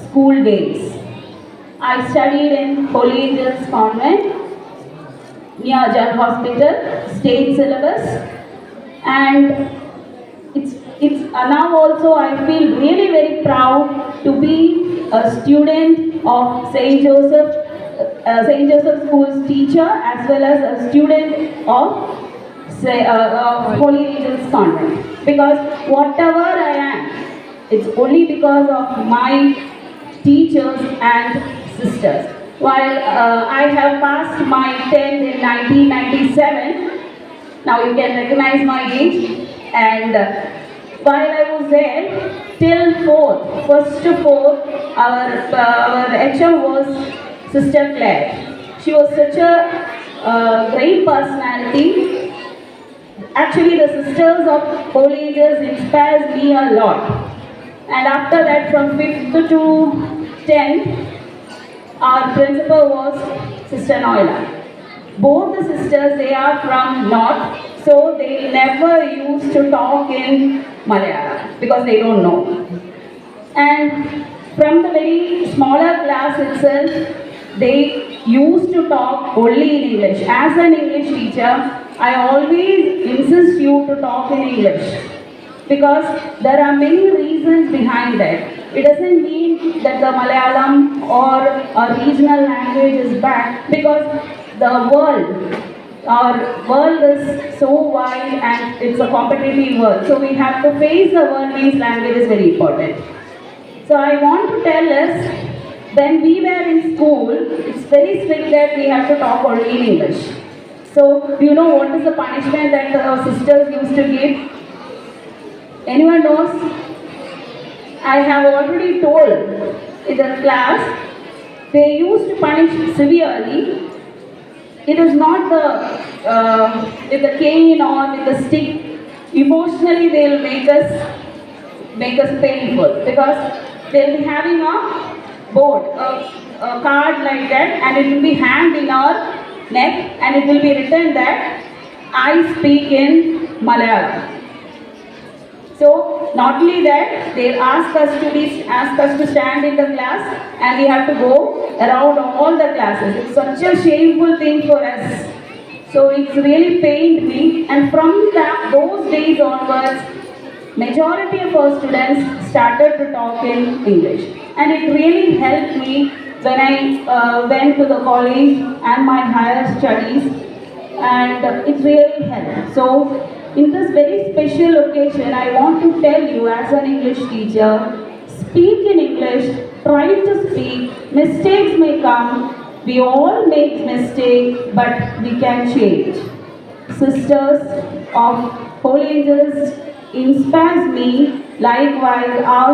school days. I studied in Holy Angels Convent near Jan Hospital, state syllabus, and it's now also I feel really very proud to be a student of St. Joseph School's teacher as well as a student of Holy Angels Convent, because whatever I am, it's only because of my teachers and sisters. While I have passed my 10th in 1997, now you can recognize my age, and while I was there till first to fourth, our HM was Sister Claire. She was such a great personality. Actually, the sisters of Holy Angels inspires me a lot. And after that, from 5th to 10th, our principal was Sister Noila. Both the sisters, they are from North, so they never used to talk in Malayalam because they don't know. And from the very smaller class itself, they used to talk only in English. As an English teacher, I always insist you to talk in English because there are many reasons behind that. it doesn't mean that the Malayalam or a regional language is bad, because the our world is so wide and it's a competitive world. So we have to face the world, means language is very important. So I want to tell us, when we were in school, it's very strict that we have to talk only in English. So do you know what is the punishment that our sisters used to give? Anyone knows? I have already told in the class, they used to punish severely. It is not with the cane or with the stick. Emotionally, they will make us painful, because they will be having a board, a card like that, and it will be hanged in our neck, and it will be written that I speak in Malayalam. So not only that, they ask us to stand in the class, and we have to go around all the classes. It's such a shameful thing for us. So it's really pained me, and from those days onwards, majority of our students started to talk in English, and it really helped me when I went to the college and my higher studies, and it really helped. So in this very special occasion, I want to tell you, as an English teacher, speak in English, try to speak. Mistakes may come, we all make mistakes, but we can change. Sisters of Holy Angels inspires me. Likewise, our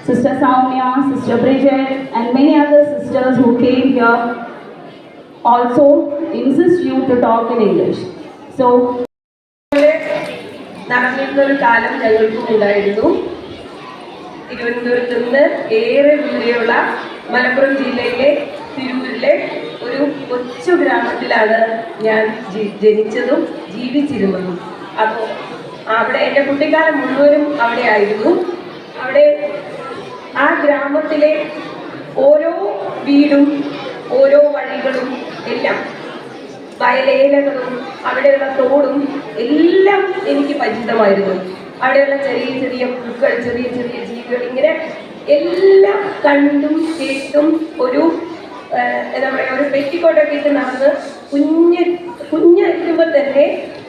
Sister Soumya, Sister Bridget, and many other sisters who came here also insist you to talk in English. So, നടന്നിരുന്നൊരു കാലം ഞങ്ങൾക്കും ഉണ്ടായിരുന്നു. തിരുവനന്തപുരത്ത് നിന്ന് ഏറെ ദൂരെയുള്ള മലപ്പുറം ജില്ലയിലെ തിരൂരിലെ ഒരു കൊച്ചു ഗ്രാമത്തിലാണ് ഞാൻ ജനിച്ചതും ജീവിച്ചിരുന്നതും. അപ്പോൾ അവിടെ എൻ്റെ കുട്ടിക്കാലം മുഴുവനും അവിടെ ആയിരുന്നു. അവിടെ ആ ഗ്രാമത്തിലെ ഓരോ വീടും ഓരോ വഴികളും എല്ലാം വയലേലകളും അവിടെയുള്ള തോടും എല്ലാം എനിക്ക് പരിചിതമായിരുന്നു. അവിടെയുള്ള ചെറിയ ചെറിയ പൂക്കൾ, ചെറിയ ചെറിയ ജീവികൾ, ഇങ്ങനെ എല്ലാം കണ്ടും കേട്ടും ഒരു എന്താ പറയുക, ഒരു പെറ്റിക്കോട്ടൊക്കെ ഇട്ട് നടന്ന് കുഞ്ഞെത്തുമ്പോൾ തന്നെ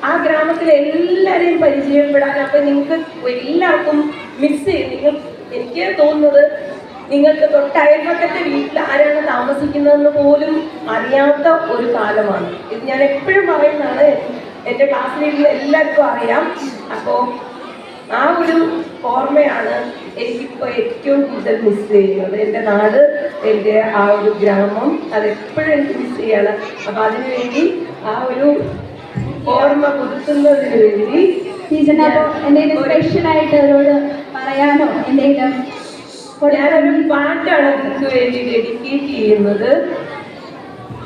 ആ ഗ്രാമത്തിലെ എല്ലാവരെയും പരിചയപ്പെടാൻ, അപ്പം നിങ്ങൾക്ക് എല്ലാവർക്കും മിസ് ചെയ്യും. എനിക്ക് തോന്നുന്നത് നിങ്ങൾക്ക് തൊട്ടയൽപക്കത്തെ വീട്ടിൽ ആരാണ് താമസിക്കുന്നതെന്ന് പോലും അറിയാത്ത ഒരു കാലമാണ് ഇത്. ഞാൻ എപ്പോഴും പറയുന്നതാണ്, എൻ്റെ ക്ലാസ്സിലിരുന്ന് എല്ലാവർക്കും അറിയാം. അപ്പോൾ ആ ഒരു ഓർമ്മയാണ് എനിക്കിപ്പോൾ ഏറ്റവും കൂടുതൽ മിസ് ചെയ്യുന്നത്. എൻ്റെ നാട്, എൻ്റെ ആ ഒരു ഗ്രാമം, അതെപ്പോഴും എനിക്ക് മിസ് ചെയ്യാണ്. അപ്പം അതിനുവേണ്ടി ആ ഒരു ഓർമ്മ പുതുക്കുന്നതിന് വേണ്ടി എന്തെങ്കിലും സ്പെഷ്യലായിട്ട് അവരോട് പറയാനോ എന്തെങ്കിലും? ഞാനൊരു പാട്ടാണ് നിങ്ങൾക്ക് വേണ്ടി ഡെഡിക്കേറ്റ് ചെയ്യുന്നത്.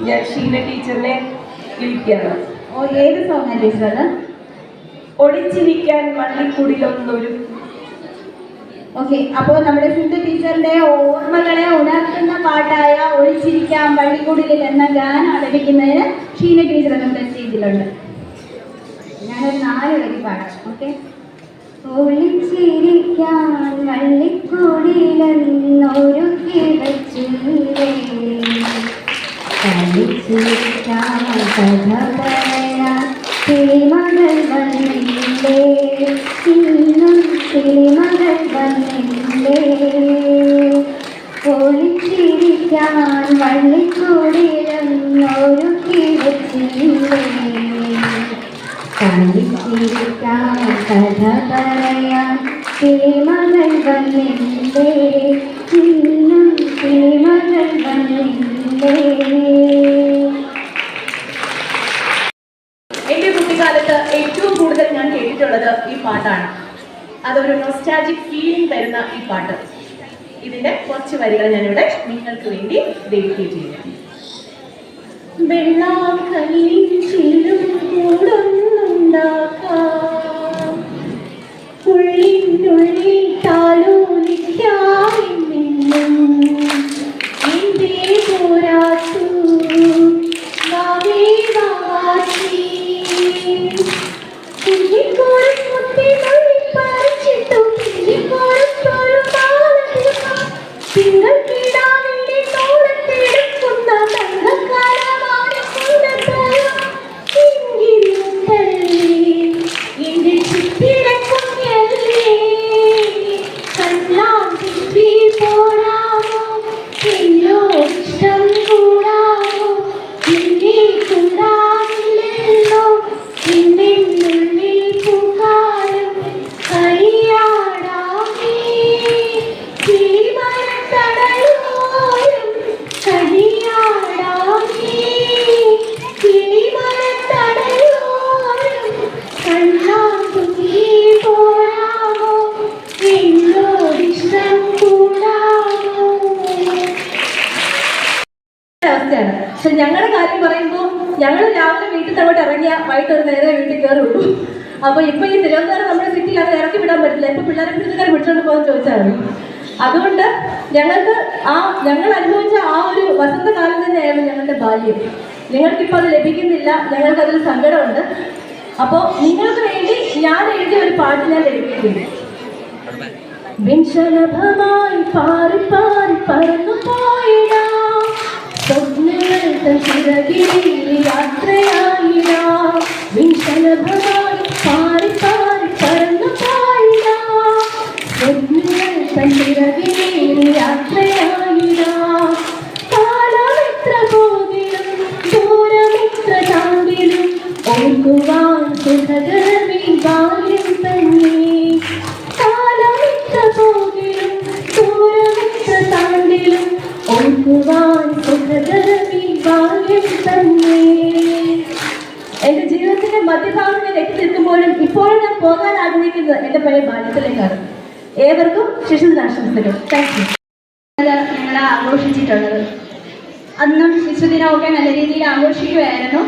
ഞാൻ ഷീന ടീച്ചറിനെ വിളിക്കുകയാണ്. ഏത് സോങ്ങാ ടീച്ചർ? ഒളിച്ചിരിക്കാൻ വള്ളിക്കുടിലൊന്നൊരു. ഓക്കെ, അപ്പോൾ നമ്മുടെ സിന്ധു ടീച്ചറിന്റെ ഓർമ്മകളെ ഉണർത്തുന്ന പാട്ടായ ഒളിച്ചിരിക്കാൻ വള്ളിക്കുടിലിൽ എന്ന ഗാനം ആലപിക്കുന്നതിന് ഷീന ടീച്ചർ നമ്മുടെ സ്റ്റേജിലുണ്ട്. ഞാനൊരു 4 വരി പാടാം. ഓക്കെ. ഒളിച്ചിരിക്കാൻ വള്ളിക്കുടിലൊരു കിടച്ചില്ലേ, കളിച്ചിരിക്കാൻ കഥ പറയാൻ കിളിമകൾ വന്നില്ലേ, ഇന്നും കിളിമകൾ വന്നില്ലേ. ഒളിച്ചിരിക്കാൻ വള്ളിക്കുടിലൊരു കിടച്ചില്ലേ, കളിച്ചിരിക്കാൻ കഥ പറയാൻ കിളിമകൾ വന്നില്ലേ, ഇന്നും കിളിമകൾ വന്നില്ലേ. എൻ്റെ കുട്ടിക്കാലത്ത് ഏറ്റവും കൂടുതൽ ഞാൻ കേട്ടിട്ടുള്ളത് ഈ പാട്ടാണ്. അതൊരു നൊസ്റ്റാൾജിക് ഫീലിംഗ് തരുന്ന ഈ പാട്ട്. ഇതിൻ്റെ കുറച്ച് വരികൾ ഞാനിവിടെ നിങ്ങൾക്ക് വേണ്ടി ഡെഡിക്കേറ്റ് ചെയ്യുന്നു. വെള്ളാക്കല്ലിൻ ചില്ലും കൂടൊന്നുണ്ടാക്കാം, ഉള്ളിനുള്ളിൽ താലോലിക്കാമെന്നും എന്തേ പോരാത്തു വാശി. കുഞ്ഞിക്കോടും മുത്തി പറിച്ചിട്ടും കുഞ്ഞിക്കോടും തോളും തിങ്കൾ കിടാവിന്റെ തോളത്തെടുക്കുന്ന തങ്കക്കാലമാണ് കൊണ്ടതരാം എങ്കിലും തള്ളി എന്റെ ചിത്തിടക്കും എല്ലേ കണ്ണാം തിപ്പി പോരാമോ എന്നോട് ഇഷ്ടം കൂടാമോ നിന്നെ കൂടാനില്ലല്ലോ നിന്നുള്ളിൽ പൂക്കാലം കളിയാടാമേ കിളിമരത്തണലോരം കളിയാടാമേ കിളിമരത്തണലോരം കണ്ണാം തുമ്പി പോരാമോ എന്നോട് ഇഷ്ടം കൂടാമോ. അവസ്ഥയാണ്. പക്ഷെ ഞങ്ങളുടെ കാര്യം പറയുമ്പോൾ ഞങ്ങൾ രാവിലെ വീട്ടിൽ അങ്ങോട്ട് ഇറങ്ങിയ വൈകിട്ട് ഒരു നേരെ വീട്ടിൽ കയറുള്ളൂ. അപ്പോൾ ഇപ്പൊ ഈ തിരുവനന്തപുരം നമ്മുടെ സിറ്റിയിൽ അത് ഇറക്കി വിടാൻ പറ്റില്ല. ഇപ്പൊ പിള്ളേരെ പിടിച്ചുകാർ വിളിച്ചോണ്ട് പോകാൻ ചോദിച്ചാൽ മതി. അതുകൊണ്ട് ഞങ്ങൾക്ക് ഞങ്ങൾ അനുഭവിച്ച ആ ഒരു വസന്തകാലം തന്നെയായിരുന്നു ഞങ്ങളുടെ ബാല്യം. നിങ്ങൾക്കിപ്പോൾ അത് ലഭിക്കുന്നില്ല, ഞങ്ങൾക്ക് അതിൽ സങ്കടമുണ്ട്. അപ്പോൾ നിങ്ങൾക്ക് വേണ്ടി ഞാൻ എഴുതിയ ഒരു പാട്ട് ഞാൻ എഴുതിയിട്ടുണ്ട്. വിൻശലഭമായി പാറി പാറി പറന്നു പോയിടാ സ്വപ്നങ്ങൾ തൻ ചിറകിൽ യാത്രയായിടാ വിൻശലഭമായി പാറി പാറി പറന്നു പോയിടാ സ്വപ്നങ്ങൾ തൻ ചിറകിൽ യാത്രയായിടാ കാലമെത്ര പോകിലും ദൂരമെത്ര താണ്ടിലും ഓർക്കുവാൻ സുഖകരമേ ബാല്യം തന്നെ കാലമെത്ര പോകിലും ദൂരമെത്ര താണ്ടിലും ഓർക്കുവാൻ സുഖകരമേ ബാല്യം തന്നെ. എന്റെ ജീവിതത്തിന്റെ മധ്യഭാഗം ഞാൻ എത്തിയെത്തുമ്പോഴും ഇപ്പോഴും ഞാൻ പോകാൻ ആഗ്രഹിക്കുന്നത് എന്റെ പഴയ ബാല്യത്തിലേക്കാണ്. ഏവർക്കും ശിശുദിനാശംസകൾ. Thank you. ഞങ്ങൾ ആഘോഷിച്ചിട്ടുള്ളത് അന്നും ശിശുദിനമൊക്കെ നല്ല രീതിയിൽ ആഘോഷിക്കുമായിരുന്നു.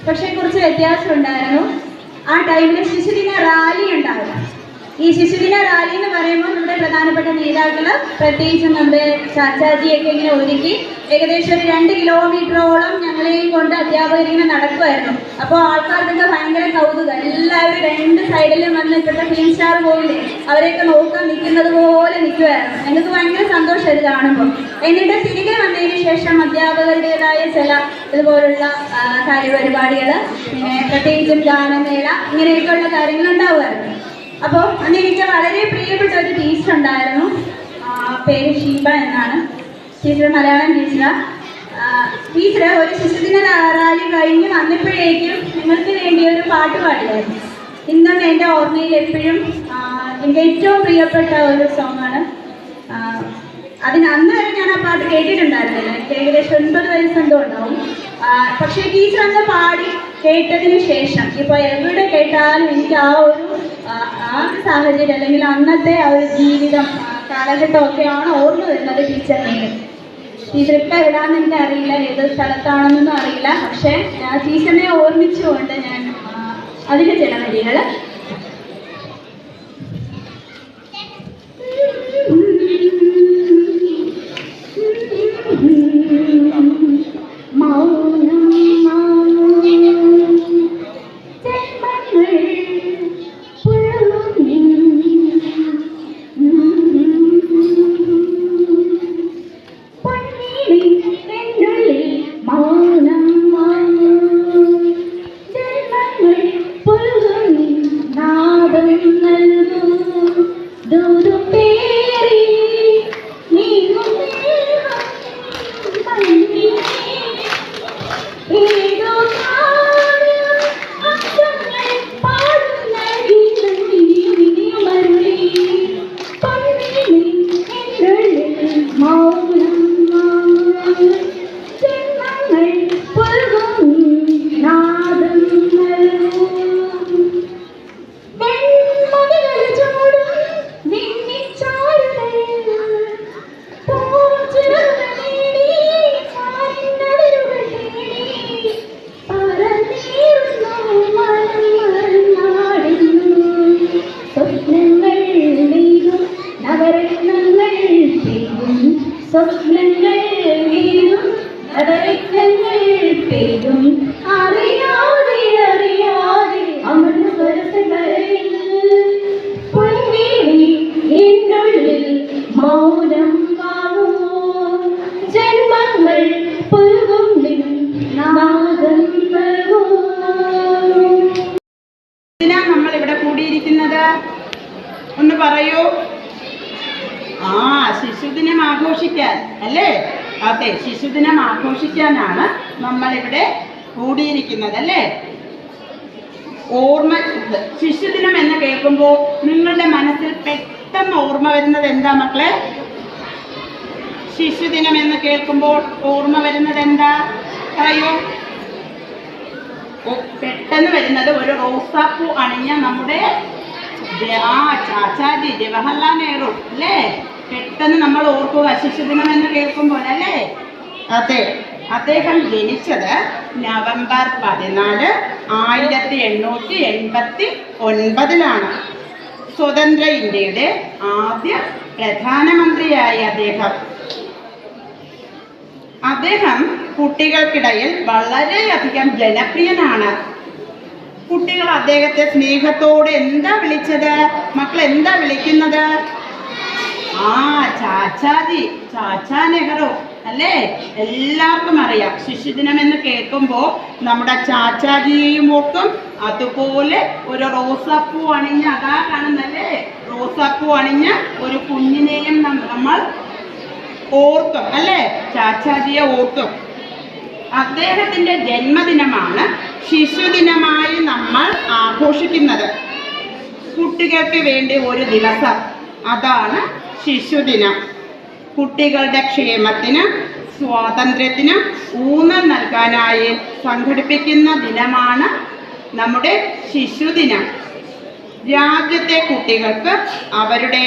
പക്ഷേ കുറച്ച് വ്യത്യാസം ഉണ്ടായിരുന്നു. ആ ടൈമിൽ ശിശുദിന റാലി ഉണ്ടായിരുന്നു. ഈ ശിശുദിന റാലി എന്ന് പറയുമ്പോൾ നമ്മുടെ പ്രധാനപ്പെട്ട നേതാക്കൾ പ്രത്യേകിച്ചും നമ്മുടെ ചാച്ചാജിയൊക്കെ ഇങ്ങനെ ഒരുക്കി ഏകദേശം ഒരു 2 കിലോമീറ്ററോളം ഞങ്ങളെയും കൊണ്ട് അധ്യാപകരിങ്ങനെ നടക്കുമായിരുന്നു. അപ്പോൾ ആൾക്കാർക്കൊക്കെ ഭയങ്കര കൗതുകം. എല്ലാവരും 2 സൈഡിലും വന്ന് ഇപ്പോഴത്തെ ഫിലിം സ്റ്റാർ പോയില്ലേ അവരെയൊക്കെ നോക്കാൻ നിൽക്കുന്നത് പോലെ നിൽക്കുമായിരുന്നു. ഞങ്ങൾക്ക് ഭയങ്കര സന്തോഷം ഇത് കാണുമ്പോൾ. എന്നിട്ട് തിരികെ വന്നതിന് ശേഷം അധ്യാപകരുടേതായ ചില ഇതുപോലുള്ള കാര്യപരിപാടികൾ, പിന്നെ പ്രത്യേകിച്ചും ഗാനമേള ഇങ്ങനെയൊക്കെയുള്ള കാര്യങ്ങൾ ഉണ്ടാവുമായിരുന്നു. അപ്പോൾ അന്ന് എനിക്ക് വളരെ പ്രിയപ്പെട്ട ഒരു ടീച്ചർ ഉണ്ടായിരുന്നു. പേര് ഷീബ എന്നാണ്. ടീച്ചർ മലയാളം ടീച്ചറാണ്. ടീച്ചർ ഒരു ശിശുദിന റാലി കഴിഞ്ഞ് വന്നപ്പോഴേക്കും നിങ്ങൾക്ക് വേണ്ടി ഒരു പാട്ട് പാടിയായിരുന്നു. ഇന്നും എൻ്റെ ഓർമ്മയിൽ എപ്പോഴും എനിക്ക് ഏറ്റവും പ്രിയപ്പെട്ട ഒരു സോങ്ങാണ്. അന്ന് വരെ ഞാൻ ആ പാട്ട് കേട്ടിട്ടുണ്ടായിരുന്നില്ല. എനിക്ക് ഏകദേശം 9 വയസ്സെന്തോ ഉണ്ടാവും. പക്ഷേ ടീച്ചർ അന്ന് പാടി കേട്ടതിന് ശേഷം ഇപ്പോൾ എവിടെ കേട്ടാലും എനിക്ക് ആ ഒരു സാഹചര്യം അല്ലെങ്കിൽ അന്നത്തെ ആ ഒരു ജീവിതം കാലഘട്ടമൊക്കെയാണ് ഓർമ്മ വരുന്നത് ടീച്ചറിന്. ടീച്ചർ ഇപ്പം എവിടാന്ന് എനിക്ക് അറിയില്ല, ഏത് സ്ഥലത്താണെന്നൊന്നും അറിയില്ല. പക്ഷേ ടീച്ചറിനെ ഓർമ്മിച്ചുകൊണ്ട് ഞാൻ അതിൻ്റെ ചില വരികൾ സ്വപ്നങ്ങൾ വീഴും നവരത്നങ്ങൾ പെയ്യും അറിയാതെ അറിയാതെ അമർന്നു കരയിൽ പൊൻവീണി എന്നുള്ളിൽ മൗനം വാങ്ങും പറയൂ. ശിശുദിനം ആഘോഷിക്കാൻ അല്ലേ? അതെ, ശിശുദിനം ആഘോഷിക്കാനാണ് നമ്മളിവിടെ കൂടിയിരിക്കുന്നത് അല്ലേ? ശിശുദിനം എന്ന് കേൾക്കുമ്പോൾ നിങ്ങളുടെ മനസ്സിൽ പെട്ടെന്ന് ഓർമ്മ വരുന്നത് എന്താ മക്കളെ? ശിശുദിനം എന്ന് കേൾക്കുമ്പോൾ ഓർമ്മ വരുന്നത് എന്താ പറയൂ? പെട്ടെന്ന് വരുന്നത് ഒരു റോസാപ്പൂ അണിഞ്ഞ നമ്മുടെ ചാച്ചാജി ജവഹർലാൽ നെഹ്റു അല്ലേ? പെട്ടെന്ന് നമ്മൾ ഓർക്കുക ശിശുദിനം എന്ന് കേൾക്കുമ്പോൾ അല്ലേ? അതെ, അദ്ദേഹം ജനിച്ചത് നവംബർ 14, 1889 സ്വതന്ത്ര ഇന്ത്യയുടെ ആദ്യ പ്രധാനമന്ത്രിയായി അദ്ദേഹം കുട്ടികൾക്കിടയിൽ വളരെയധികം ജനപ്രിയനാണ്. കുട്ടികൾ അദ്ദേഹത്തെ സ്നേഹത്തോടെ എന്താ വിളിച്ചത് മക്കൾ? എന്താ വിളിക്കുന്നത്? ചാച്ചാജി, ചാച്ചാ നെഹ്റു അല്ലേ? എല്ലാവർക്കും അറിയാം. ശിശുദിനം എന്ന് കേൾക്കുമ്പോൾ നമ്മുടെ ചാച്ചാജിയെയും ഓർക്കും. അതുപോലെ ഒരു റോസാപ്പൂ അണിഞ്ഞ, അതാ കാണുന്നല്ലേ, റോസാപ്പൂ അണിഞ്ഞ ഒരു കുഞ്ഞിനെയും നമ്മൾ ഓർക്കും അല്ലേ? ചാച്ചാജിയെ ഓർക്കും. അദ്ദേഹത്തിൻ്റെ ജന്മദിനമാണ് ശിശുദിനമായി നമ്മൾ ആഘോഷിക്കുന്നത്. കുട്ടികൾക്ക് വേണ്ടി ഒരു ദിവസം, അതാണ് ശിശുദിനം. കുട്ടികളുടെ ക്ഷേമത്തിനും സ്വാതന്ത്ര്യത്തിനും ഊന്നൽ നൽകാനായി സംഘടിപ്പിക്കുന്ന ദിനമാണ് നമ്മുടെ ശിശുദിനം. രാജ്യത്തെ കുട്ടികൾക്ക് അവരുടെ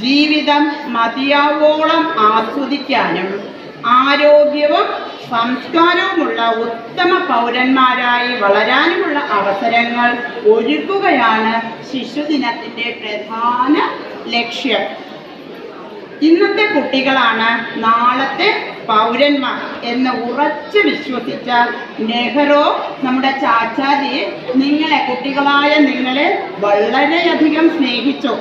ജീവിതം മതിയാവോളം ആസ്വദിക്കാനും ആരോഗ്യവും സംസ്കാരവുമുള്ള ഉത്തമ പൗരന്മാരായി വളരാനുമുള്ള അവസരങ്ങൾ ഒരുക്കുകയാണ് ശിശുദിനത്തിൻ്റെ പ്രധാന ലക്ഷ്യം. ഇന്നത്തെ കുട്ടികളാണ് നാളത്തെ പൗരന്മാർ എന്ന് ഉറച്ചു വിശ്വസിച്ച നെഹ്റു, നമ്മുടെ ചാച്ചാജി, കുട്ടികളായ നിങ്ങളെ വളരെയധികം സ്നേഹിച്ചു.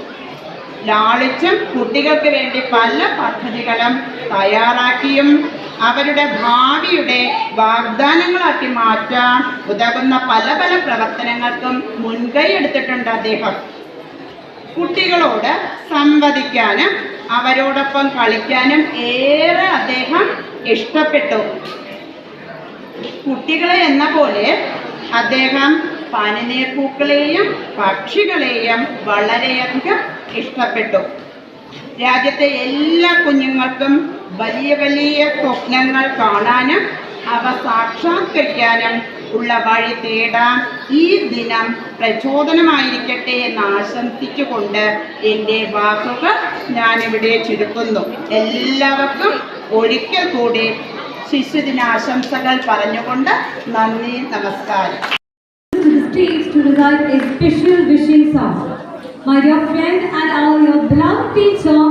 ലാളിച്ചും കുട്ടികൾക്ക് വേണ്ടി പല പദ്ധതികളും തയ്യാറാക്കിയും അവരുടെ ഭാവിയുടെ വാഗ്ദാനങ്ങളാക്കി മാറ്റാൻ ഉതകുന്ന പല പല പ്രവർത്തനങ്ങൾക്കും മുൻകൈ എടുത്തിട്ടുണ്ട് അദ്ദേഹം. കുട്ടികളോട് സംവദിക്കാനും അവരോടൊപ്പം കളിക്കാനും ഏറെ അദ്ദേഹം ഇഷ്ടപ്പെട്ടു. കുട്ടികളെ എന്ന പോലെ അദ്ദേഹം പനിനീർപ്പൂക്കളെയും പക്ഷികളെയും വളരെയധികം ഇഷ്ടപ്പെട്ടു. രാജ്യത്തെ എല്ലാ കുഞ്ഞുങ്ങൾക്കും വലിയ വലിയ സ്വപ്നങ്ങൾ കാണാനും അവ സാക്ഷാത്കരിക്കാനും ഉള്ള വഴി തേടാൻ ഈ ദിനം പ്രചോദനമായിരിക്കട്ടെ എന്ന് ആശംസിച്ചുകൊണ്ട് എൻ്റെ വാക്കുകൾ ഞാനിവിടെ ചുരുക്കുന്നു. എല്ലാവർക്കും ഒരിക്കൽ കൂടി ശിശുദിനാശംസകൾ പറഞ്ഞുകൊണ്ട് നന്ദി, നമസ്കാരം. To recite a special wishing song. My dear friend and our your beloved teacher,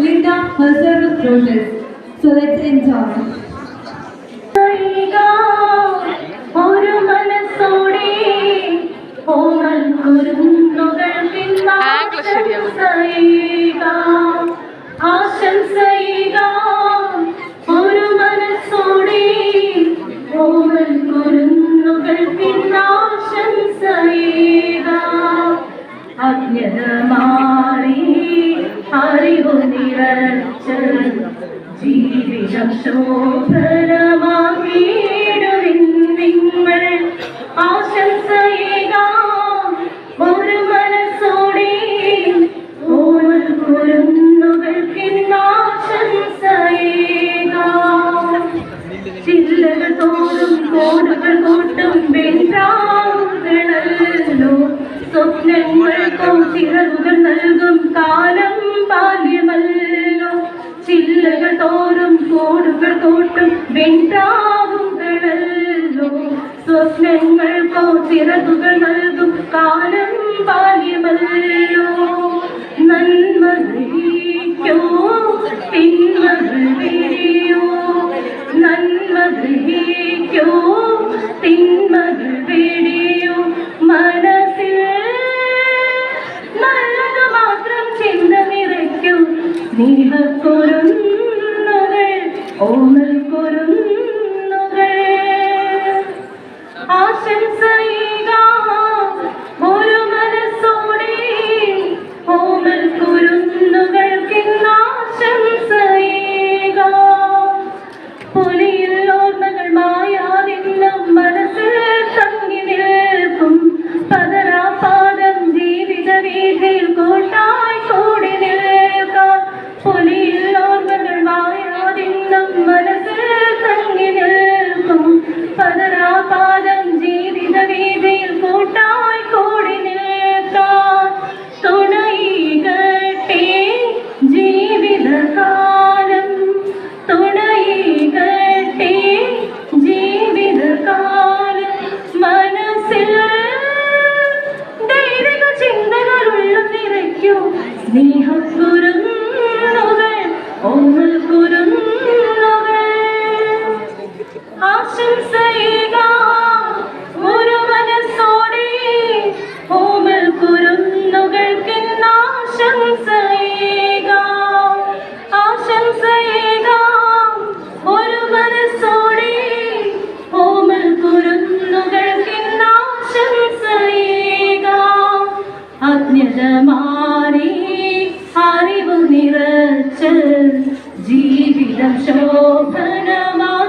Linda Hazarus wrote it. So let's enjoy. ജീവിതം ശോഭനമാക്കിയിടുവിൻ നിങ്ങൾ ആശംസയേകാം ഒരു മനസ്സോടെ ഓരോ കുരുന്നുകൾക്കിന്നാശംസയേകാം ചില്ലകൾ തോറും കോടുകൾ കൂട്ടും വെൺറാവുകളല്ലോ സ്വപ്നങ്ങൾക്കോ ചിറകുകൾ നൽകും കാലം ബാല്യമല്ലോ ചില്ലകൾ തോറും കോടുകൾ കൂട്ടും വെൺറാവുകളല്ലോ സ്വപ്നങ്ങൾക്കോ ചിറകുകൾ നൽകും കാലം ബാല്യമല്ലോ നന്മ തിന്മകൾ വിരിയോ നന്മ ഗ്രഹിക്കോ തിന്മകൾ വെടിയോ മനസ്സിൽ നല്ലത് മാത്രം ചിന്ത നിറയ്ക്കൂ സ്നേഹക്കൊരുന്നുകൾ ഓമൽ കൊരുന്നുകൾ ആശംസയേകാം ഒരു മനസ്സോടെ ഓമൽ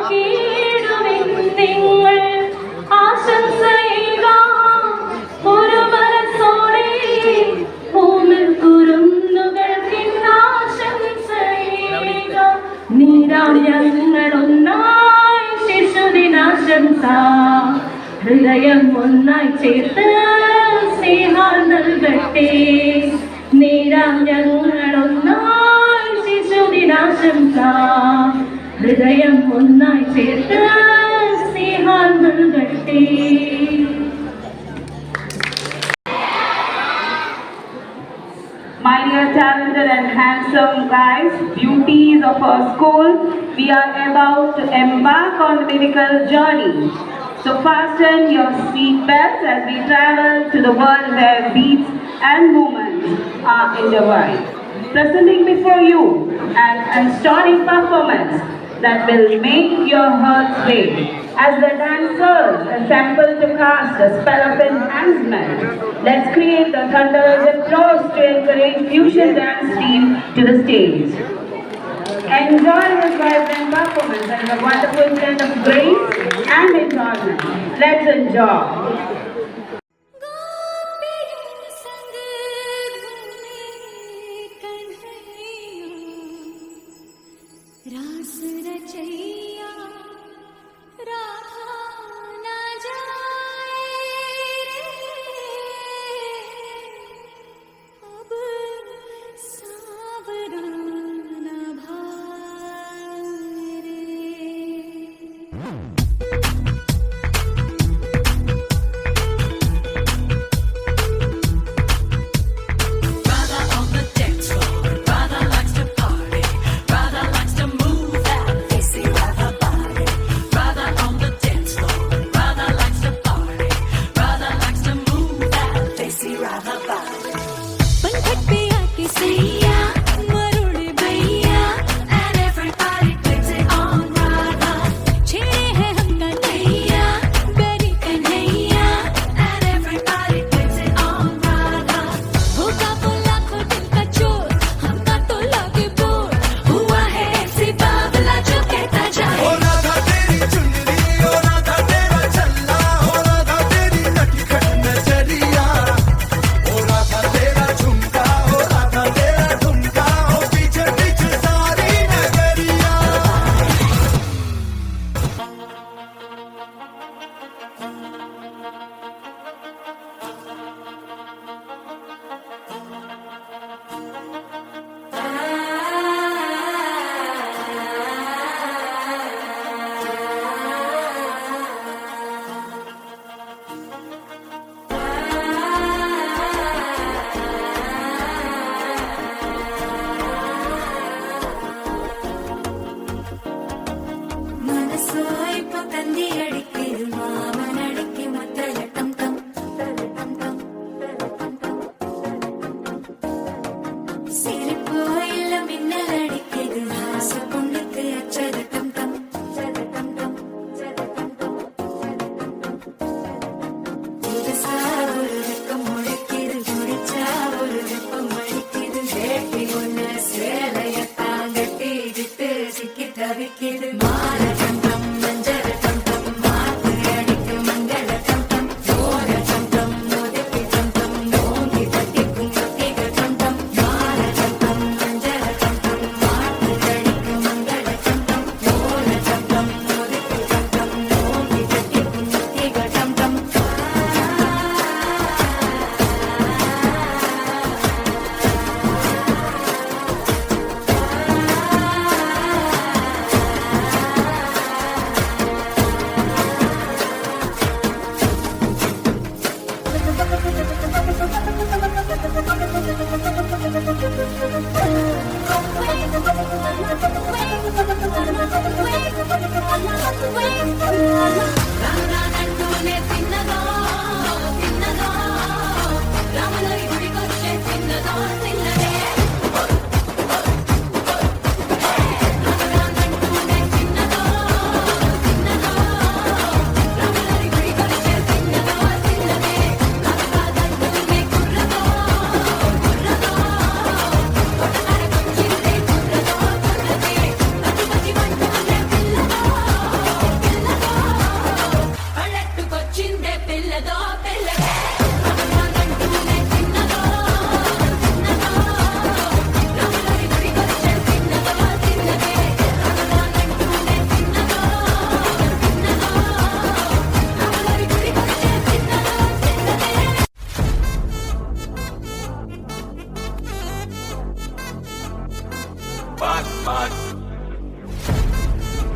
മോഹനമാക്കിയിടുവിൻ നിങ്ങൾ ആശംസയേകാം ഒരു മനസ്സോടെ മൂന്ന് കുരുന്നുകൾക്കിന്നാശംസയേകാം നീരാം ഞങ്ങളൊന്നായി ശിശുദിനാശംസ ഹൃദയം ഒന്നായി ചേർത്ത് സ്നേഹാൽ നൽകട്ടെ നീരാം ഞങ്ങളൊന്നായി ശിശുദിനാശംസ ഹൃദയം ഒന്നായി ചേർത്ത് സ്നേഹാൽ നൽകട്ടെ. My dear talented and handsome guys, beauties of our school, we are about to embark on a lyrical journey. So fasten your seat belts as we travel to the world where beats and movements are intertwined. Presenting before you an astonishing performance that will make your hearts sway as the dancers assemble to cast a spell of enhancement. Let's create the thunderous applause to encourage fusion dance team to the stage. Enjoy this vibrant performance and the wonderful blend of grace and enjoyment. Let's enjoy.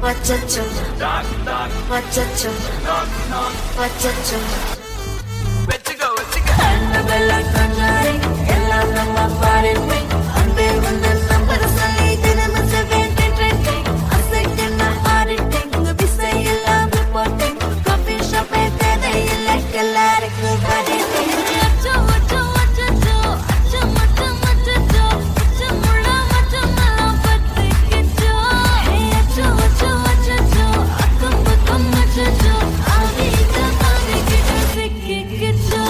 Wachacho, wachacho, wachacho. Annabella Kanjari, ella namma parinme, ande vanna number sali dinam sevente trente, asekna auditing, bisay ella reporting, coffee shop e tede ella kelare kubadi. Wachacho, wachacho, wachacho, wachacho, wachacho, wachamulla wachamala pathikicho. Hey, wachacho, wachacho, wachacho, akam bakam wachacho, avita avita sikkicho.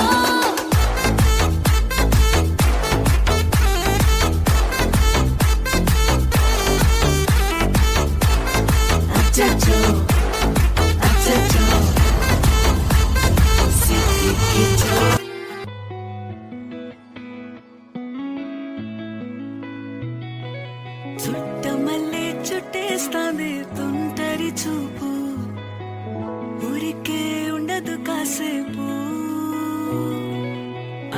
Achacho, achacho, sikkicho. Chuttamalle చుట్టేస్తాంది తుంటరి చూపు ఊరికే ఉండదు కాసేపు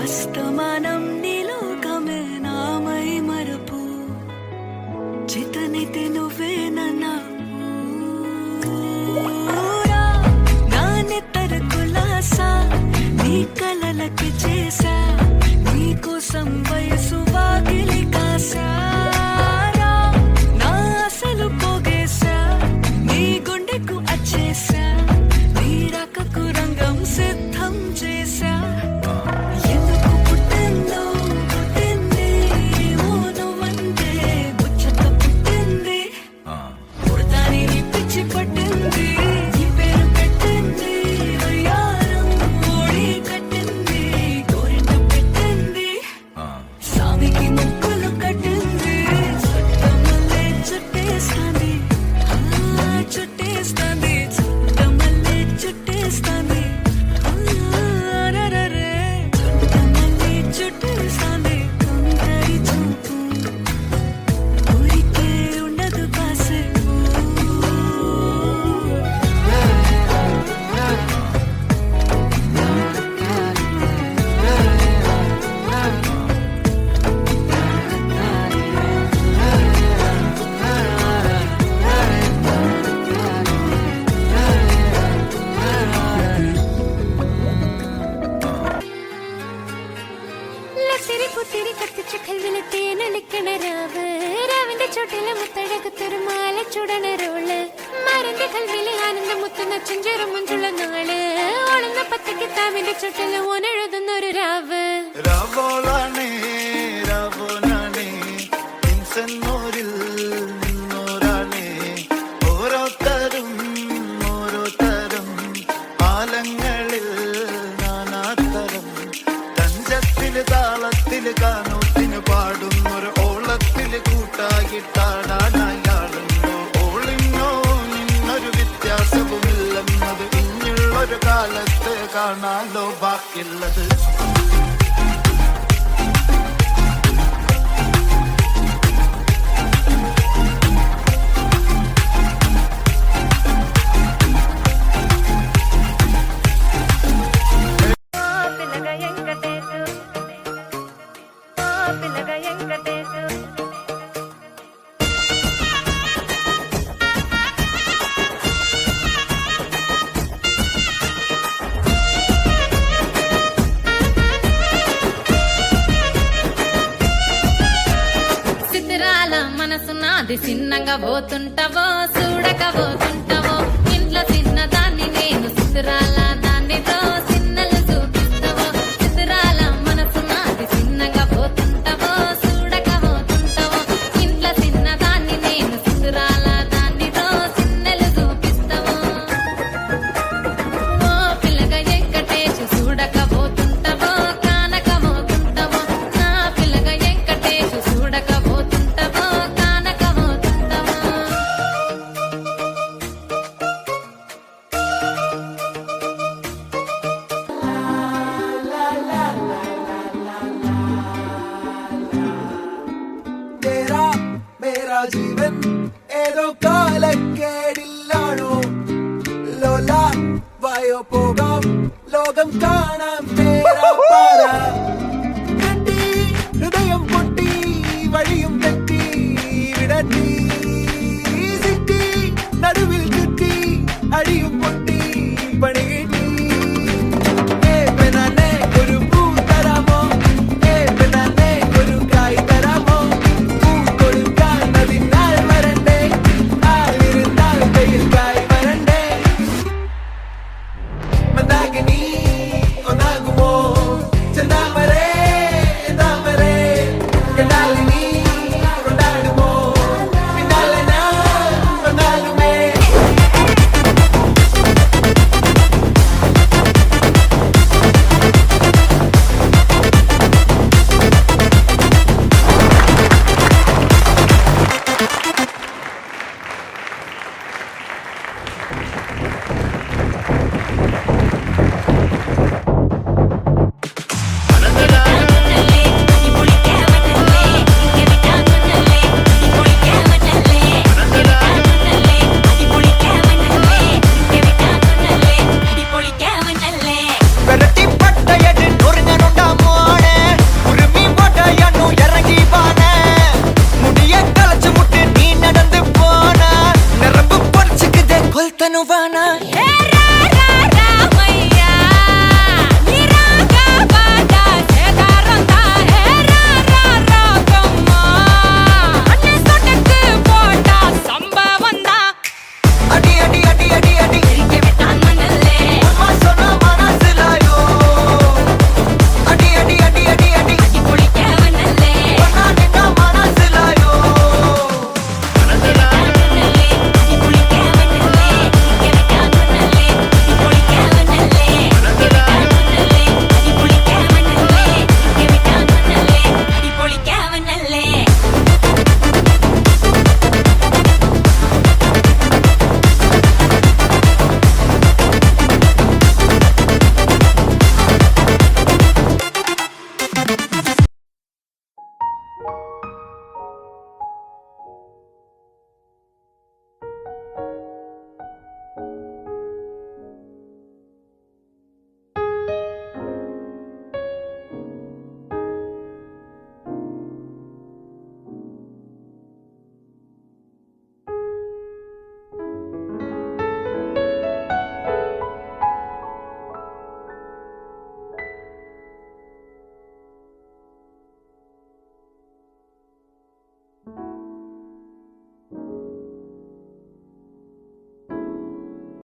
అస్తమానం నీలోకమే నామై మరపు చితనితే నువ్వే నన్నా నానెత్తర కులాసా నీ కలలకి చేసా నీ కోసం వయసు వాకిలి కాసా పోగేశా నీ గుండెకు అచ్చేసా నీ రకకు రంగం సిద్ధం చేశా ఎందుకు పుట్టిందో పుట్టింది నువ్వంటే ముచ్చట పుట్టింది పుడతాని పిచ్చి పట్టింది ఈ పేరు పెట్టింది వయ్యారం ఓడి కట్టింది గోరింట పెట్టింది సామికి ముక్కులు కట్టింది చుట్టేస్తాంది చుట్టేస్తాంది చుట్టమల్లే చుట్టేస్తాంది రరే చుట్టమల్లే చుట్టేస్తాంది కొందరి చూపు ఊరికే ఉండదు కాసేపు പുത്തിരി കത്തിച്ച കൽവിലെ തേനൊലിക്കണ രാവ് രാവിന്റെ ചോട്ടിലെ മുത്തഴക് തുരുമാല ചുടണ റോള് മരന്റെ കൽവിലെ ആനന്ദം മുത്തുന്ന ചെഞ്ചെറു മുഞ്ചുള്ള നാള് ഓളുന്ന പത്തക്ക് താവിന്റെ ചുട്ടില് ഓനെഴുതുന്നൊരു രാവ് രാവോളാണേ രാവോനാണേ ഇൻസന്നൂരിൽ നിന്നോരാണേ ഓരോരുത്തരും ഓരോരുത്തരും ആലങ്ങളിൽ നാനാത്തരം തഞ്ചത്തിൽ താളത്തിൽ കാനൂത്തിന് പാടുന്നൊരു ഓളത്തിൽ കൂട്ടായിട്ടാടാനായാളുണ്ടോ ഓളിന്നോ നിന്നൊരു വ്യത്യാസവുമില്ലെന്നത് ഇനിയുള്ളൊരു കാലത്ത് കാണാലോ ബാക്കിയുള്ളത് మనసున్నది చిన్నగా పోతుంటావో చూడక పోతుంటావో ఇంట్లో చిన్నదాన్ని నేను సిద్ధరాల దాన్నితో చిన్నలు చూపిస్తావో సిద్ధరాల మనసున్నది చిన్నగా పోతుంటావో చూడక పోతుంటావో ఇంట్లో చిన్నదాన్ని నేను సిద్ధరాల దాన్నితో చిన్నలు చూపిస్తావో ఓ పిల్లగా వెంకటేష్ చూడక పోతుంటావో కానక పోతుంటావో నా పిల్లగా వెంకటేష్ చూడక పోతుంటావో కానక పోతుంటావో മേരാ ജീവൻ ഏതോ കാലക്കേടില്ലാണോ ലോല വായോ പോകാം ലോകം കാണാം മേരാ പാറ കെട്ടി ഹൃദയം പൊട്ടി വഴിയും തെറ്റി വിടട്ടി സിറ്റി നടുവിൽ Novana.